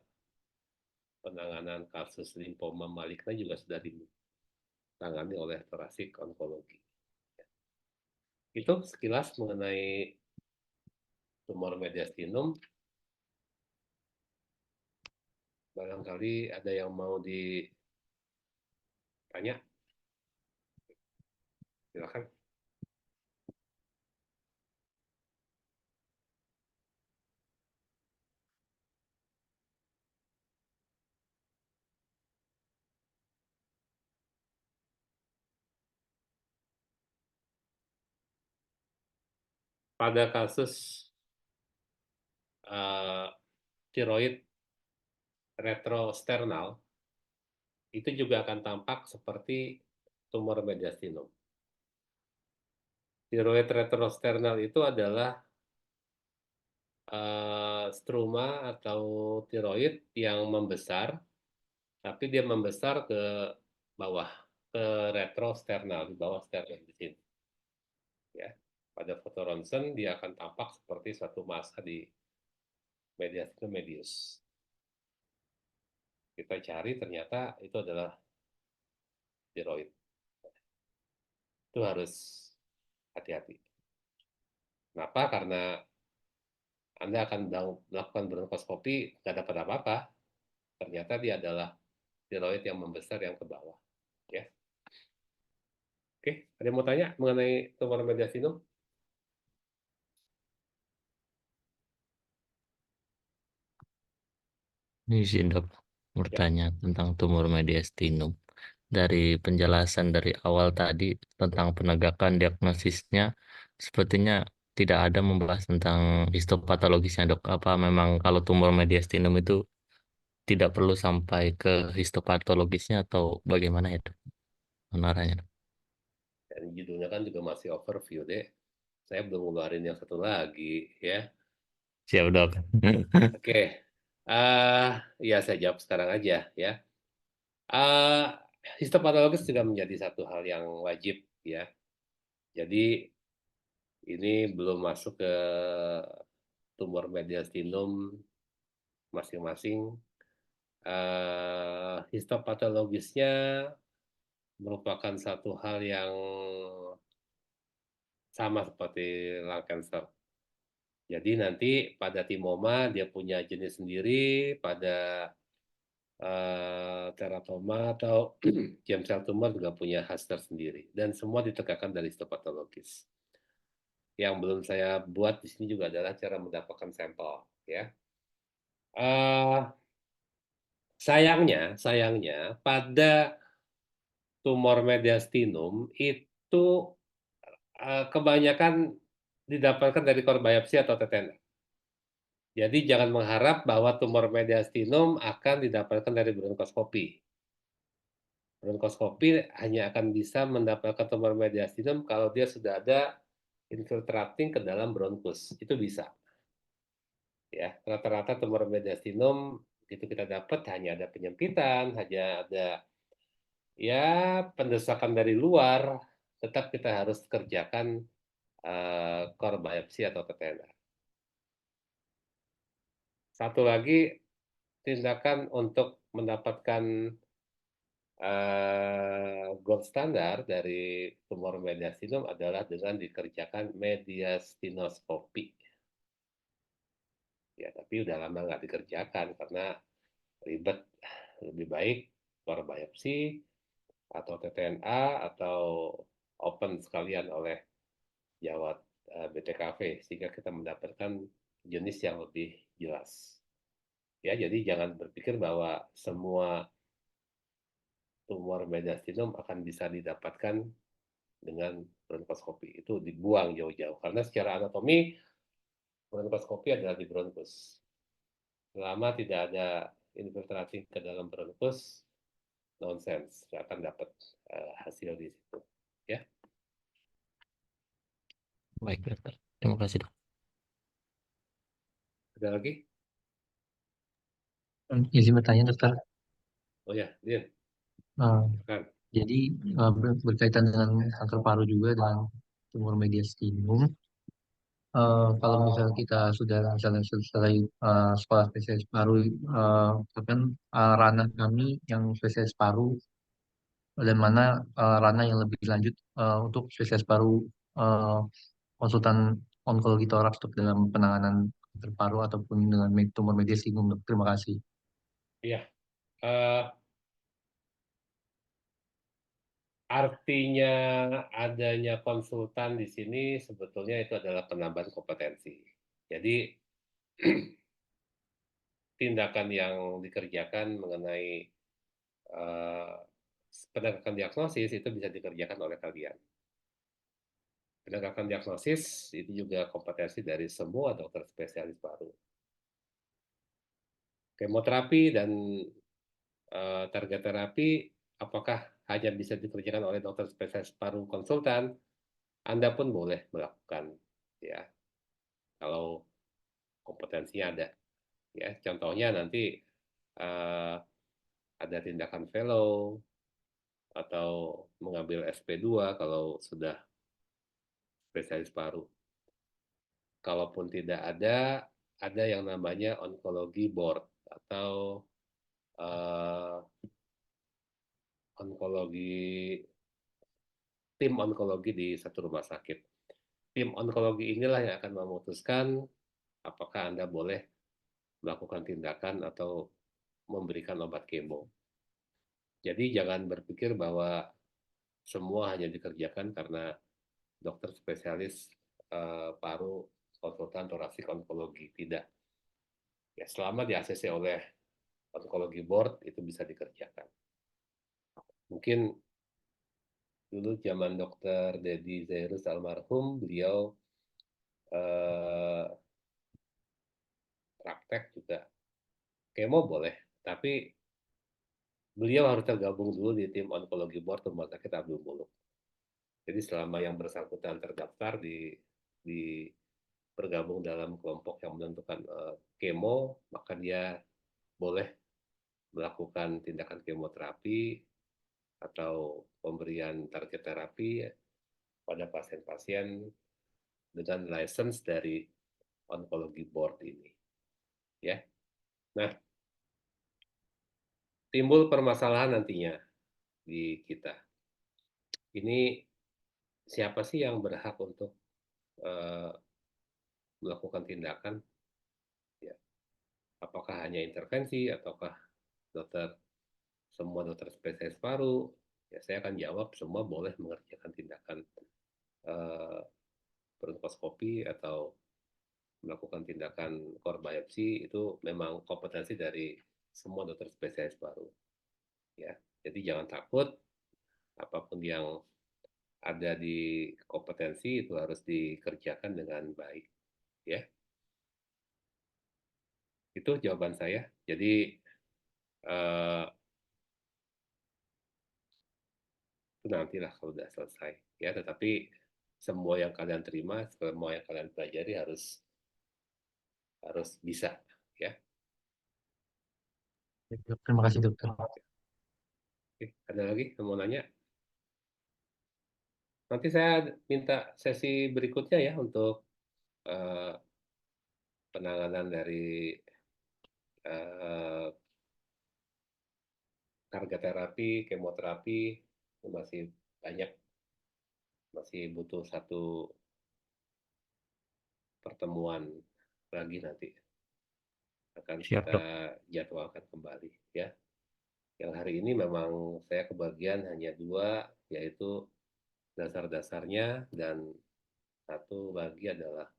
penanganan kasus limfoma maligna juga sudah ditangani oleh Thoracic Oncology. Itu sekilas mengenai tumor mediastinum. Barangkali ada yang mau ditanya. Silakan. Pada kasus tiroid retrosternal, itu juga akan tampak seperti tumor mediastinum. Tiroid retrosternal itu adalah struma atau tiroid yang membesar, tapi dia membesar ke bawah, ke retrosternal, di bawah sternum di sini. Ya, pada foto ronsen dia akan tampak seperti suatu massa di mediastinum medius. Kita cari ternyata itu adalah tiroid. Itu harus hati-hati. Kenapa? Karena Anda akan melakukan bronkoskopi, nggak dapat apa-apa. Ternyata dia adalah tiroid yang membesar yang ke bawah. Ya. Oke, ada yang mau tanya mengenai tumor mediastinum? Ini sih dok, bertanya tentang tumor mediastinum. Dari penjelasan dari awal tadi tentang penegakan diagnosisnya, sepertinya tidak ada membahas tentang histopatologisnya dok. Apa memang kalau tumor mediastinum itu tidak perlu sampai ke histopatologisnya atau bagaimana ya dok? Menaranya dok. Dan judulnya kan juga masih overview deh. Saya belum ngeluarin yang satu lagi ya. Siap dok. Oke, eh ya saya jawab sekarang aja ya. Eh histopatologis juga menjadi satu hal yang wajib ya. Jadi ini belum masuk ke tumor mediastinum masing-masing. Histopatologisnya merupakan satu hal yang sama seperti lung cancer. Jadi nanti pada timoma dia punya jenis sendiri, pada teratoma atau germ cell tumor juga punya khas tersendiri. Dan semua ditegakkan dari histopatologis. Yang belum saya buat di sini juga adalah cara mendapatkan sampel. Ya. Sayangnya pada tumor mediastinum itu kebanyakan didapatkan dari core biopsi atau TTN. Jadi jangan mengharap bahwa tumor mediastinum akan didapatkan dari bronkoskopi. Bronkoskopi hanya akan bisa mendapatkan tumor mediastinum kalau dia sudah ada infiltrating ke dalam bronkus. Itu bisa. Ya, rata-rata tumor mediastinum itu kita dapat hanya ada penyempitan, hanya ada ya pendesakan dari luar, tetap kita harus kerjakan core biopsi atau TTNA. Satu lagi tindakan untuk mendapatkan gold standar dari tumor mediastinum adalah dengan dikerjakan mediastinoskopi. Ya, tapi udah lama nggak dikerjakan karena ribet. Lebih baik core biopsi atau TTNA atau open sekalian oleh jawat BTKV sehingga kita mendapatkan jenis yang lebih jelas. Ya, jadi jangan berpikir bahwa semua tumor mediastinum akan bisa didapatkan dengan bronkoskopi. Itu dibuang jauh-jauh karena secara anatomi bronkoskopi adalah di bronkus. Selama tidak ada infiltrasi ke dalam bronkus, nonsense, nggak akan dapat hasil di situ. Ya, Baik dokter, terima kasih dok. ada lagi? Izin bertanya dokter. Oh ya, Din, Eh, kan? jadi berkaitan dengan kanker paru juga dengan tumor mediastinum. Kalau misalnya kita sudah misalnya selesai sekolah spesialis paru, kan ranah kami yang spesialis paru dan mana ranah yang lebih lanjut untuk spesialis paru eh, konsultan onkologi toraks untuk dalam penanganan kanker paru ataupun dengan tumor mediastinum. Dok. Terima kasih. Iya. Eh, Artinya adanya konsultan di sini sebetulnya itu adalah penambahan kompetensi. Jadi tindakan yang dikerjakan mengenai eh, penegakan diagnosis itu bisa dikerjakan oleh kalian. Penegakan diagnosis itu juga kompetensi dari semua dokter spesialis paru. Kemoterapi dan target terapi apakah hanya bisa dikerjakan oleh dokter spesialis paru konsultan? Anda pun boleh melakukan, ya. Kalau kompetensinya ada. Ya, contohnya nanti ada tindakan fellow atau mengambil SP2 kalau sudah spesialis paru. Kalaupun tidak ada yang namanya onkologi board atau tim onkologi di satu rumah sakit. Tim onkologi inilah yang akan memutuskan apakah Anda boleh melakukan tindakan atau memberikan obat kemo. Jadi jangan berpikir bahwa semua hanya dikerjakan karena dokter spesialis paru, konsultan torasik onkologi. Tidak. Ya, selama di-ACC oleh onkologi board itu bisa dikerjakan. Mungkin dulu zaman dokter Dedi Zairus almarhum, beliau praktek juga kemo boleh, tapi beliau harus tergabung dulu di tim onkologi board Rumah Sakit Abdul Muluk. Jadi selama yang bersangkutan terdaftar di bergabung dalam kelompok yang menentukan kemo, maka dia boleh melakukan tindakan kemoterapi atau pemberian target terapi pada pasien-pasien dengan license dari onkologi board ini. Ya. Nah, timbul permasalahan nantinya di kita. Ini siapa sih yang berhak untuk melakukan tindakan? Ya. Apakah hanya intervensi ataukah semua dokter spesialis paru? Ya, saya akan jawab semua boleh mengerjakan tindakan bronkoskopi atau melakukan tindakan core biopsi. Itu memang kompetensi dari semua dokter spesialis paru. Ya, jadi jangan takut, apapun yang ada di kompetensi itu harus dikerjakan dengan baik. Ya, itu jawaban saya. Jadi itu nantilah kalau sudah selesai. Ya, tetapi semua yang kalian terima, semua yang kalian pelajari harus bisa. Ya. Terima kasih dokter. Oke, ada lagi yang mau nanya? Nanti saya minta sesi berikutnya ya untuk penanganan dari target terapi, kemoterapi, itu masih banyak, masih butuh satu pertemuan lagi nanti. Akan Siap, kita Dok. jadwalkan kembali ya. Yang hari ini memang saya kebagian hanya 2, yaitu dasar-dasarnya, dan satu lagi adalah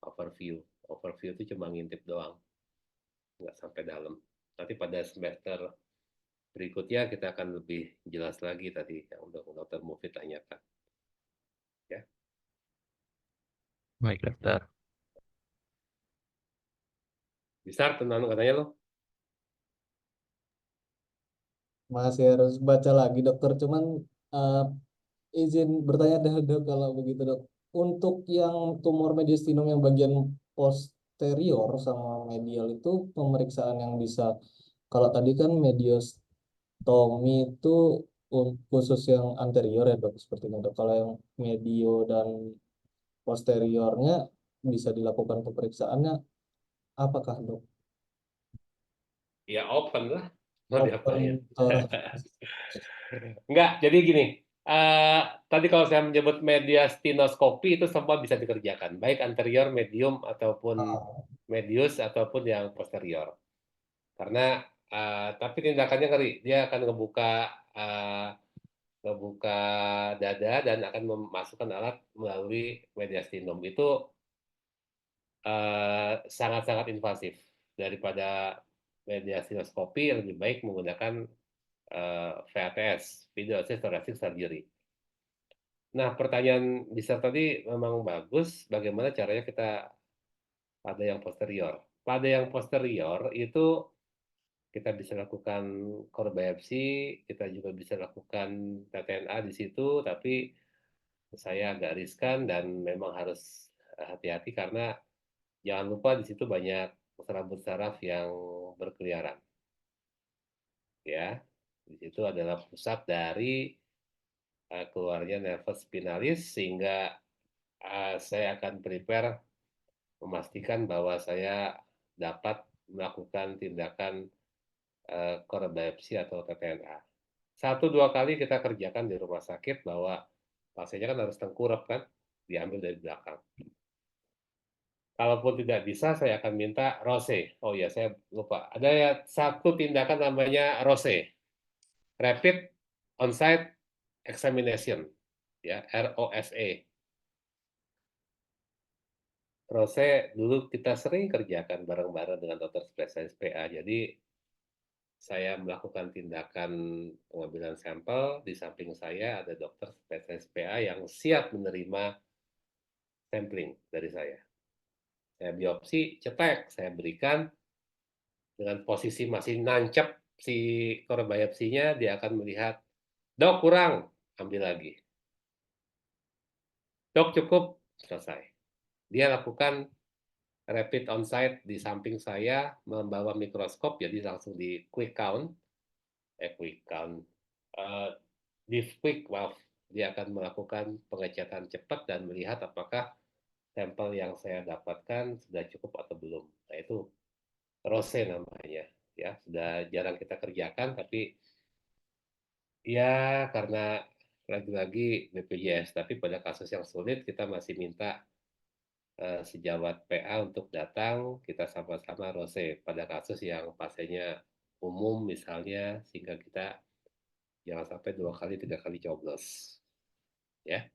overview. Overview itu cuma ngintip doang, nggak sampai dalam. Nanti pada semester berikutnya kita akan lebih jelas lagi tadi yang udah Dr. Mufid tanyakan. Ya. Baik, dokter. Bisa tenan katanya lo? Masih harus baca lagi dokter, cuman eh, izin bertanya dok kalau begitu dok. Untuk yang tumor mediastinum yang bagian posterior sama medial itu pemeriksaan yang bisa, kalau tadi kan mediostomi itu khusus yang anterior ya dok, seperti itu dok. Kalau yang medio dan posteriornya bisa dilakukan pemeriksaannya apakah dok? Ya open lah. Mau diapain? Open, Enggak, jadi gini. eh, Tadi kalau saya menyebut mediastinoskopi itu semua bisa dikerjakan, baik anterior, medium, ataupun medius, ataupun yang posterior. Karena tapi tindakannya ngeri, dia akan eh, ngebuka dada dan akan memasukkan alat melalui mediastinum. Itu sangat-sangat invasif. Daripada mediastinoskopi, lebih baik menggunakan VATS, Video Assist Thoracic Surgery. Nah, pertanyaan bisa tadi memang bagus, bagaimana caranya kita pada yang posterior. Pada yang posterior itu kita bisa lakukan core biopsi, kita juga bisa lakukan TTNA di situ, tapi saya agak riskan dan memang harus hati-hati karena Jangan lupa di situ banyak serabut saraf yang berkeliaran. Ya, di situ adalah pusat dari keluarnya nervus spinalis, sehingga saya akan prepare memastikan bahwa saya dapat melakukan tindakan core biopsy atau TTNA. 1-2 kali kita kerjakan di rumah sakit, bahwa pasiennya kan harus tengkurap kan, diambil dari belakang. Kalaupun tidak bisa, saya akan minta ROSE. Oh ya, saya lupa. Ada ya satu tindakan namanya ROSE, Rapid On-Site Examination, ya, ROSE. ROSE dulu kita sering kerjakan bareng-bareng dengan dokter spesialis PA. Jadi saya melakukan tindakan pengambilan sampel, di samping saya ada dokter spesialis PA yang siap menerima sampling dari saya. Saya biopsi, cetek, saya berikan dengan posisi masih nancep si core biopsinya, dia akan melihat, dok kurang, ambil lagi. Dok cukup, selesai. Dia lakukan rapid on-site di samping saya, membawa mikroskop, jadi langsung di quick count, di quick, maaf, dia akan melakukan pengecekan cepat dan melihat apakah sampel yang saya dapatkan sudah cukup atau belum. Nah itu ROSE namanya, ya sudah jarang kita kerjakan, tapi ya karena lagi-lagi BPJS, tapi pada kasus yang sulit kita masih minta sejawat PA untuk datang, kita sama-sama ROSE pada kasus yang pasiennya umum misalnya, sehingga kita jangan sampai 2 kali 3 kali coblos, ya.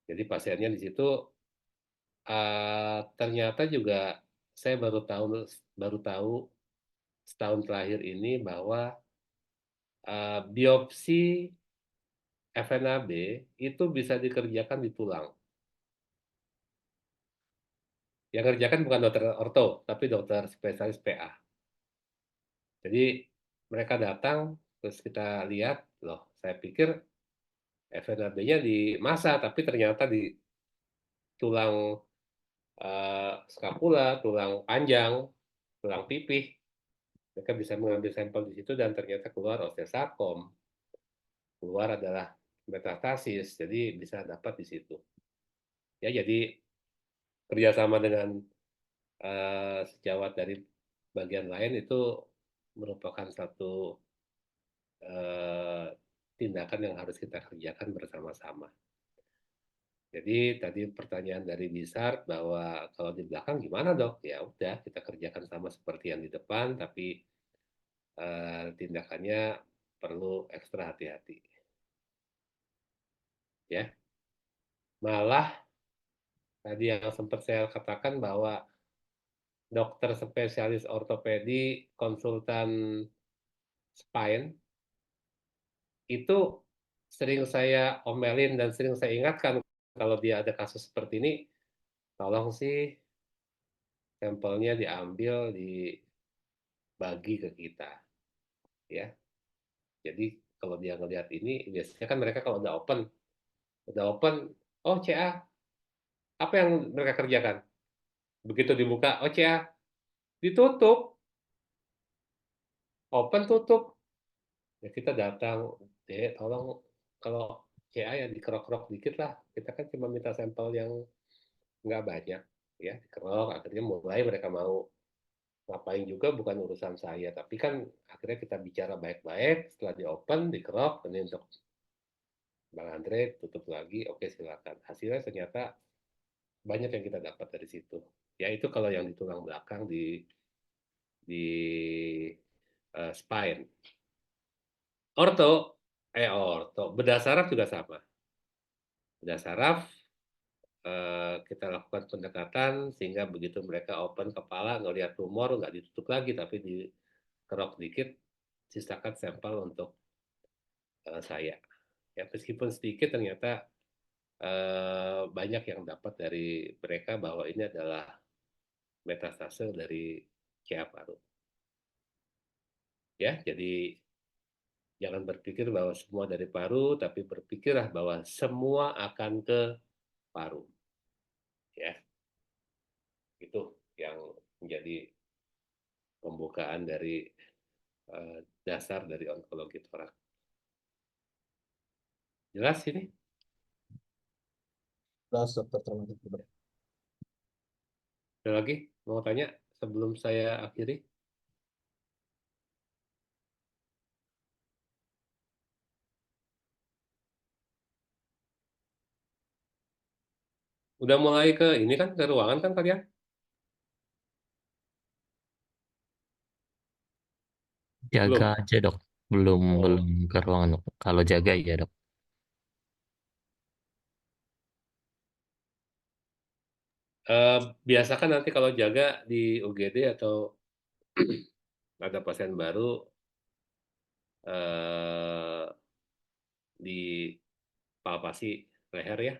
Jadi pasiennya di situ ternyata juga saya baru tahu setahun terakhir ini bahwa biopsi FNAB itu bisa dikerjakan di tulang. Yang kerjakan bukan dokter orto, tapi dokter spesialis PA. Jadi mereka datang, terus kita lihat, loh saya pikir FNAB-nya di masa, tapi ternyata di tulang skapula, tulang panjang, tulang pipih. Mereka bisa mengambil sampel di situ dan ternyata keluar osteosarkom, keluar adalah metastasis, jadi bisa dapat di situ. Ya, jadi kerjasama dengan sejawat dari bagian lain itu merupakan satu tindakan yang harus kita kerjakan bersama-sama. Jadi tadi pertanyaan dari Bisar bahwa kalau di belakang gimana dok? Ya udah kita kerjakan sama seperti yang di depan, tapi tindakannya perlu ekstra hati-hati. Ya, malah tadi yang sempat saya katakan bahwa dokter spesialis ortopedi, konsultan spine, itu sering saya omelin dan sering saya ingatkan, kalau dia ada kasus seperti ini, tolong sih sampelnya diambil, dibagi ke kita. Ya, jadi kalau dia ngelihat ini, biasanya kan mereka kalau udah open, oh CA, apa yang mereka kerjakan? Begitu dibuka, oh CA, ditutup, open tutup. Ya kita datang, tolong kalau CA ya dikerok-kerok dikit lah. Kita kan cuma minta sampel yang nggak banyak, ya dikerok. Akhirnya mulai mereka mau ngapain juga bukan urusan saya. Tapi kan akhirnya kita bicara baik-baik. Setelah di open, dikerok, ini untuk Bang Andre tutup lagi. Oke silakan. Hasilnya ternyata banyak yang kita dapat dari situ. Ya itu kalau yang di tulang belakang di spine. Orto, bedah saraf juga sama. Bedah saraf kita lakukan pendekatan sehingga begitu mereka open kepala, ngelihat tumor, nggak ditutup lagi, tapi dikerok dikit, sisakan sampel untuk saya. Ya, meskipun sedikit, ternyata banyak yang dapat dari mereka bahwa ini adalah metastase dari CA paru. Ya, jadi jangan berpikir bahwa semua dari paru, tapi berpikirlah bahwa semua akan ke paru. Ya, itu. yang menjadi pembukaan dari dasar dari onkologi torak. Jelas ini? Jelas dokter, terima kasih dok. Ada lagi mau tanya sebelum saya akhiri? Udah mulai ke ini kan, ke ruangan kan kalian? Jaga Belum? aja dok, belum Oh. ke ruangan dok. Kalau jaga ya dok. Biasakan nanti kalau jaga di UGD atau ada pasien baru, eh, di palpasi leher ya,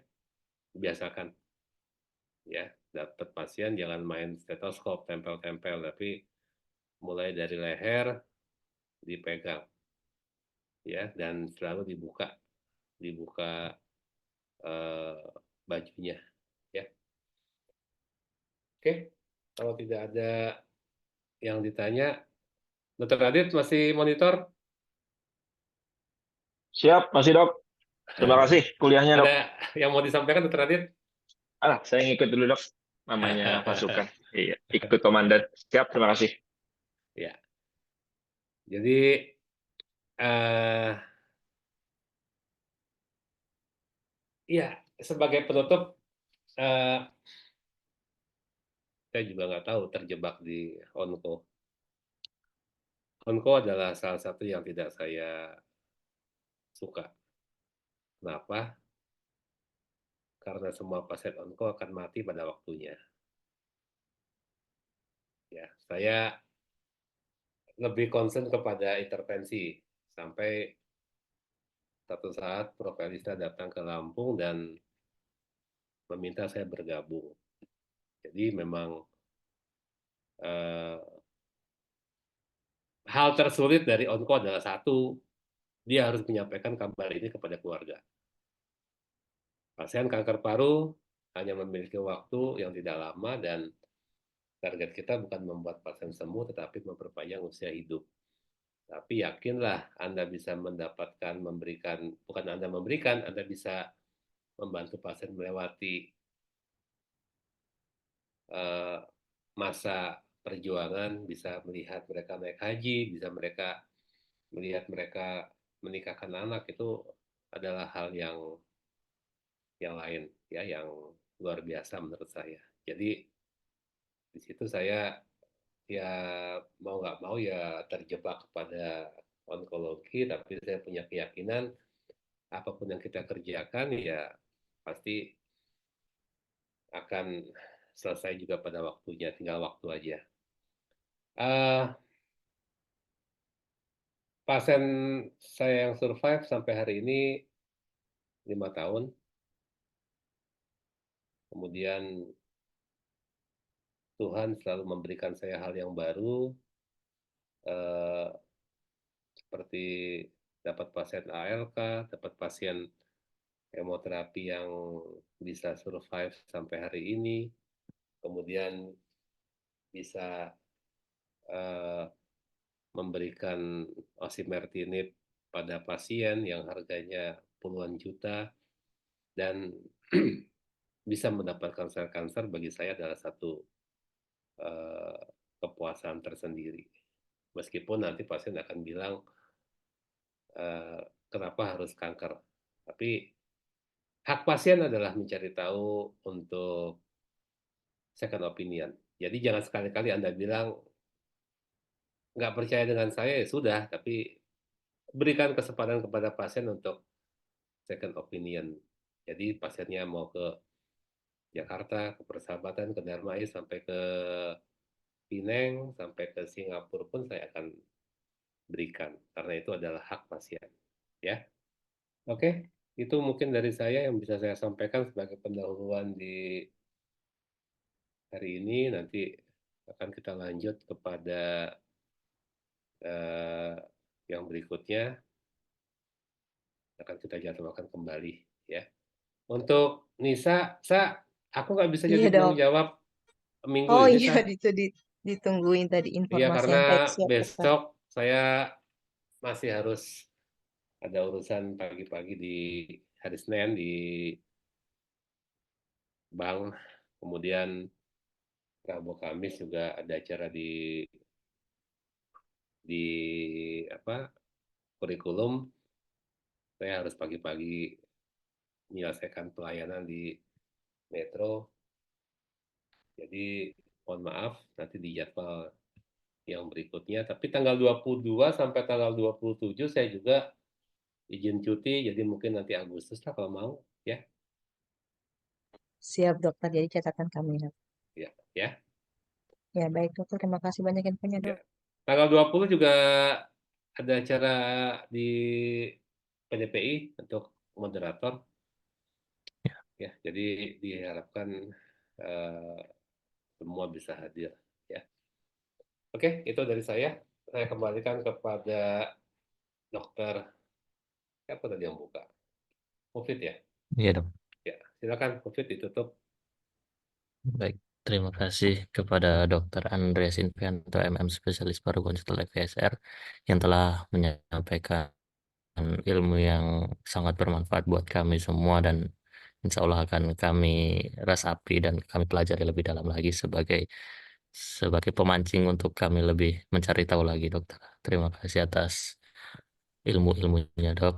biasakan ya. Dapat pasien jangan main stetoskop tempel-tempel, tapi mulai dari leher dipegang ya, dan selalu dibuka eh, bajunya ya. Oke, kalau tidak ada yang ditanya, Dokter Adit masih monitor? Siap, masih dok. Terima kasih kuliahnya dok. Ada yang mau disampaikan Dokter Adit? Saya ngikut dulu dok. Namanya pasukan. Iya, ikut komandan. Siap, terima kasih. Ya, jadi eh ya sebagai penutup, eh saya juga nggak tahu terjebak di onko. Onko adalah salah satu yang tidak saya suka. Kenapa? Karena semua pasien onko akan mati pada waktunya. Ya, saya lebih concern kepada intervensi sampai satu saat Prof. Elisa datang ke Lampung dan meminta saya bergabung. Jadi memang eh, hal tersulit dari onko adalah satu, dia harus menyampaikan kabar ini kepada keluarga. Pasien kanker paru hanya memiliki waktu yang tidak lama dan target kita bukan membuat pasien sembuh tetapi memperpanjang usia hidup. Tapi yakinlah Anda bisa mendapatkan, memberikan, bukan Anda memberikan, Anda bisa membantu pasien melewati uh, masa perjuangan, bisa melihat mereka naik haji, bisa mereka melihat mereka menikahkan anak, itu adalah hal yang lain ya, yang luar biasa menurut saya. Jadi di situ saya ya mau nggak mau ya terjebak kepada onkologi, tapi saya punya keyakinan apapun yang kita kerjakan ya pasti akan selesai juga pada waktunya, tinggal waktu aja. Pasien saya yang survive sampai hari ini 5 tahun, kemudian Tuhan selalu memberikan saya hal yang baru, eh, seperti dapat pasien ALK, dapat pasien kemoterapi yang bisa survive sampai hari ini, kemudian bisa eh, memberikan osimertinib pada pasien yang harganya puluhan juta, dan bisa mendapatkan sel kanker bagi saya adalah satu eh, kepuasan tersendiri. Meskipun nanti pasien akan bilang kenapa harus kanker, tapi hak pasien adalah mencari tahu untuk second opinion. Jadi jangan sekali-kali Anda bilang nggak percaya dengan saya, ya sudah, tapi berikan kesempatan kepada pasien untuk second opinion. Jadi pasiennya mau ke Jakarta, ke Persahabatan, ke Darmais, sampai ke Pineng, sampai ke Singapura pun saya akan berikan, karena itu adalah hak pasien. Ya, oke, itu mungkin dari saya yang bisa saya sampaikan sebagai pendahuluan di hari ini. Nanti akan kita lanjut kepada eh, yang berikutnya, akan kita jadwalkan kembali ya. Untuk Nisa, aku nggak bisa Iya jadi dok. penanggung jawab minggu Oh ini iya, saya. itu ditungguin tadi Iya, informasi karena yang baik. Siap, dokter. besok saya masih harus ada urusan pagi-pagi di hari Senin di bank. Kemudian Rabu Kamis juga ada acara di apa kurikulum. Saya harus pagi-pagi menyelesaikan pelayanan di Metro. Jadi mohon maaf nanti di jadwal yang berikutnya. Tapi tanggal 22 sampai tanggal 27 saya juga izin cuti. Jadi mungkin nanti Agustus lah kalau mau. Ya, Siap, dokter. Jadi catatan kami. ya, ya, Ya, baik, dokter. Terima kasih banyak infonya, ya. dok. Tanggal 20 juga ada acara di PDPI untuk moderator. Ya, jadi diharapkan eh, semua bisa hadir. Ya, oke, itu dari saya. Saya kembalikan kepada dokter. Siapa tadi yang buka? COVID ya? Iya dok. Ya, silakan COVID ditutup. Baik, terima kasih kepada Dr. Andreas Invianto, MM Spesialis Paru Konsultan FSR yang telah menyampaikan ilmu yang sangat bermanfaat buat kami semua dan insya Allah akan kami resapi dan kami pelajari lebih dalam lagi sebagai pemancing untuk kami lebih mencari tahu lagi dokter. Terima kasih atas ilmu-ilmunya dok.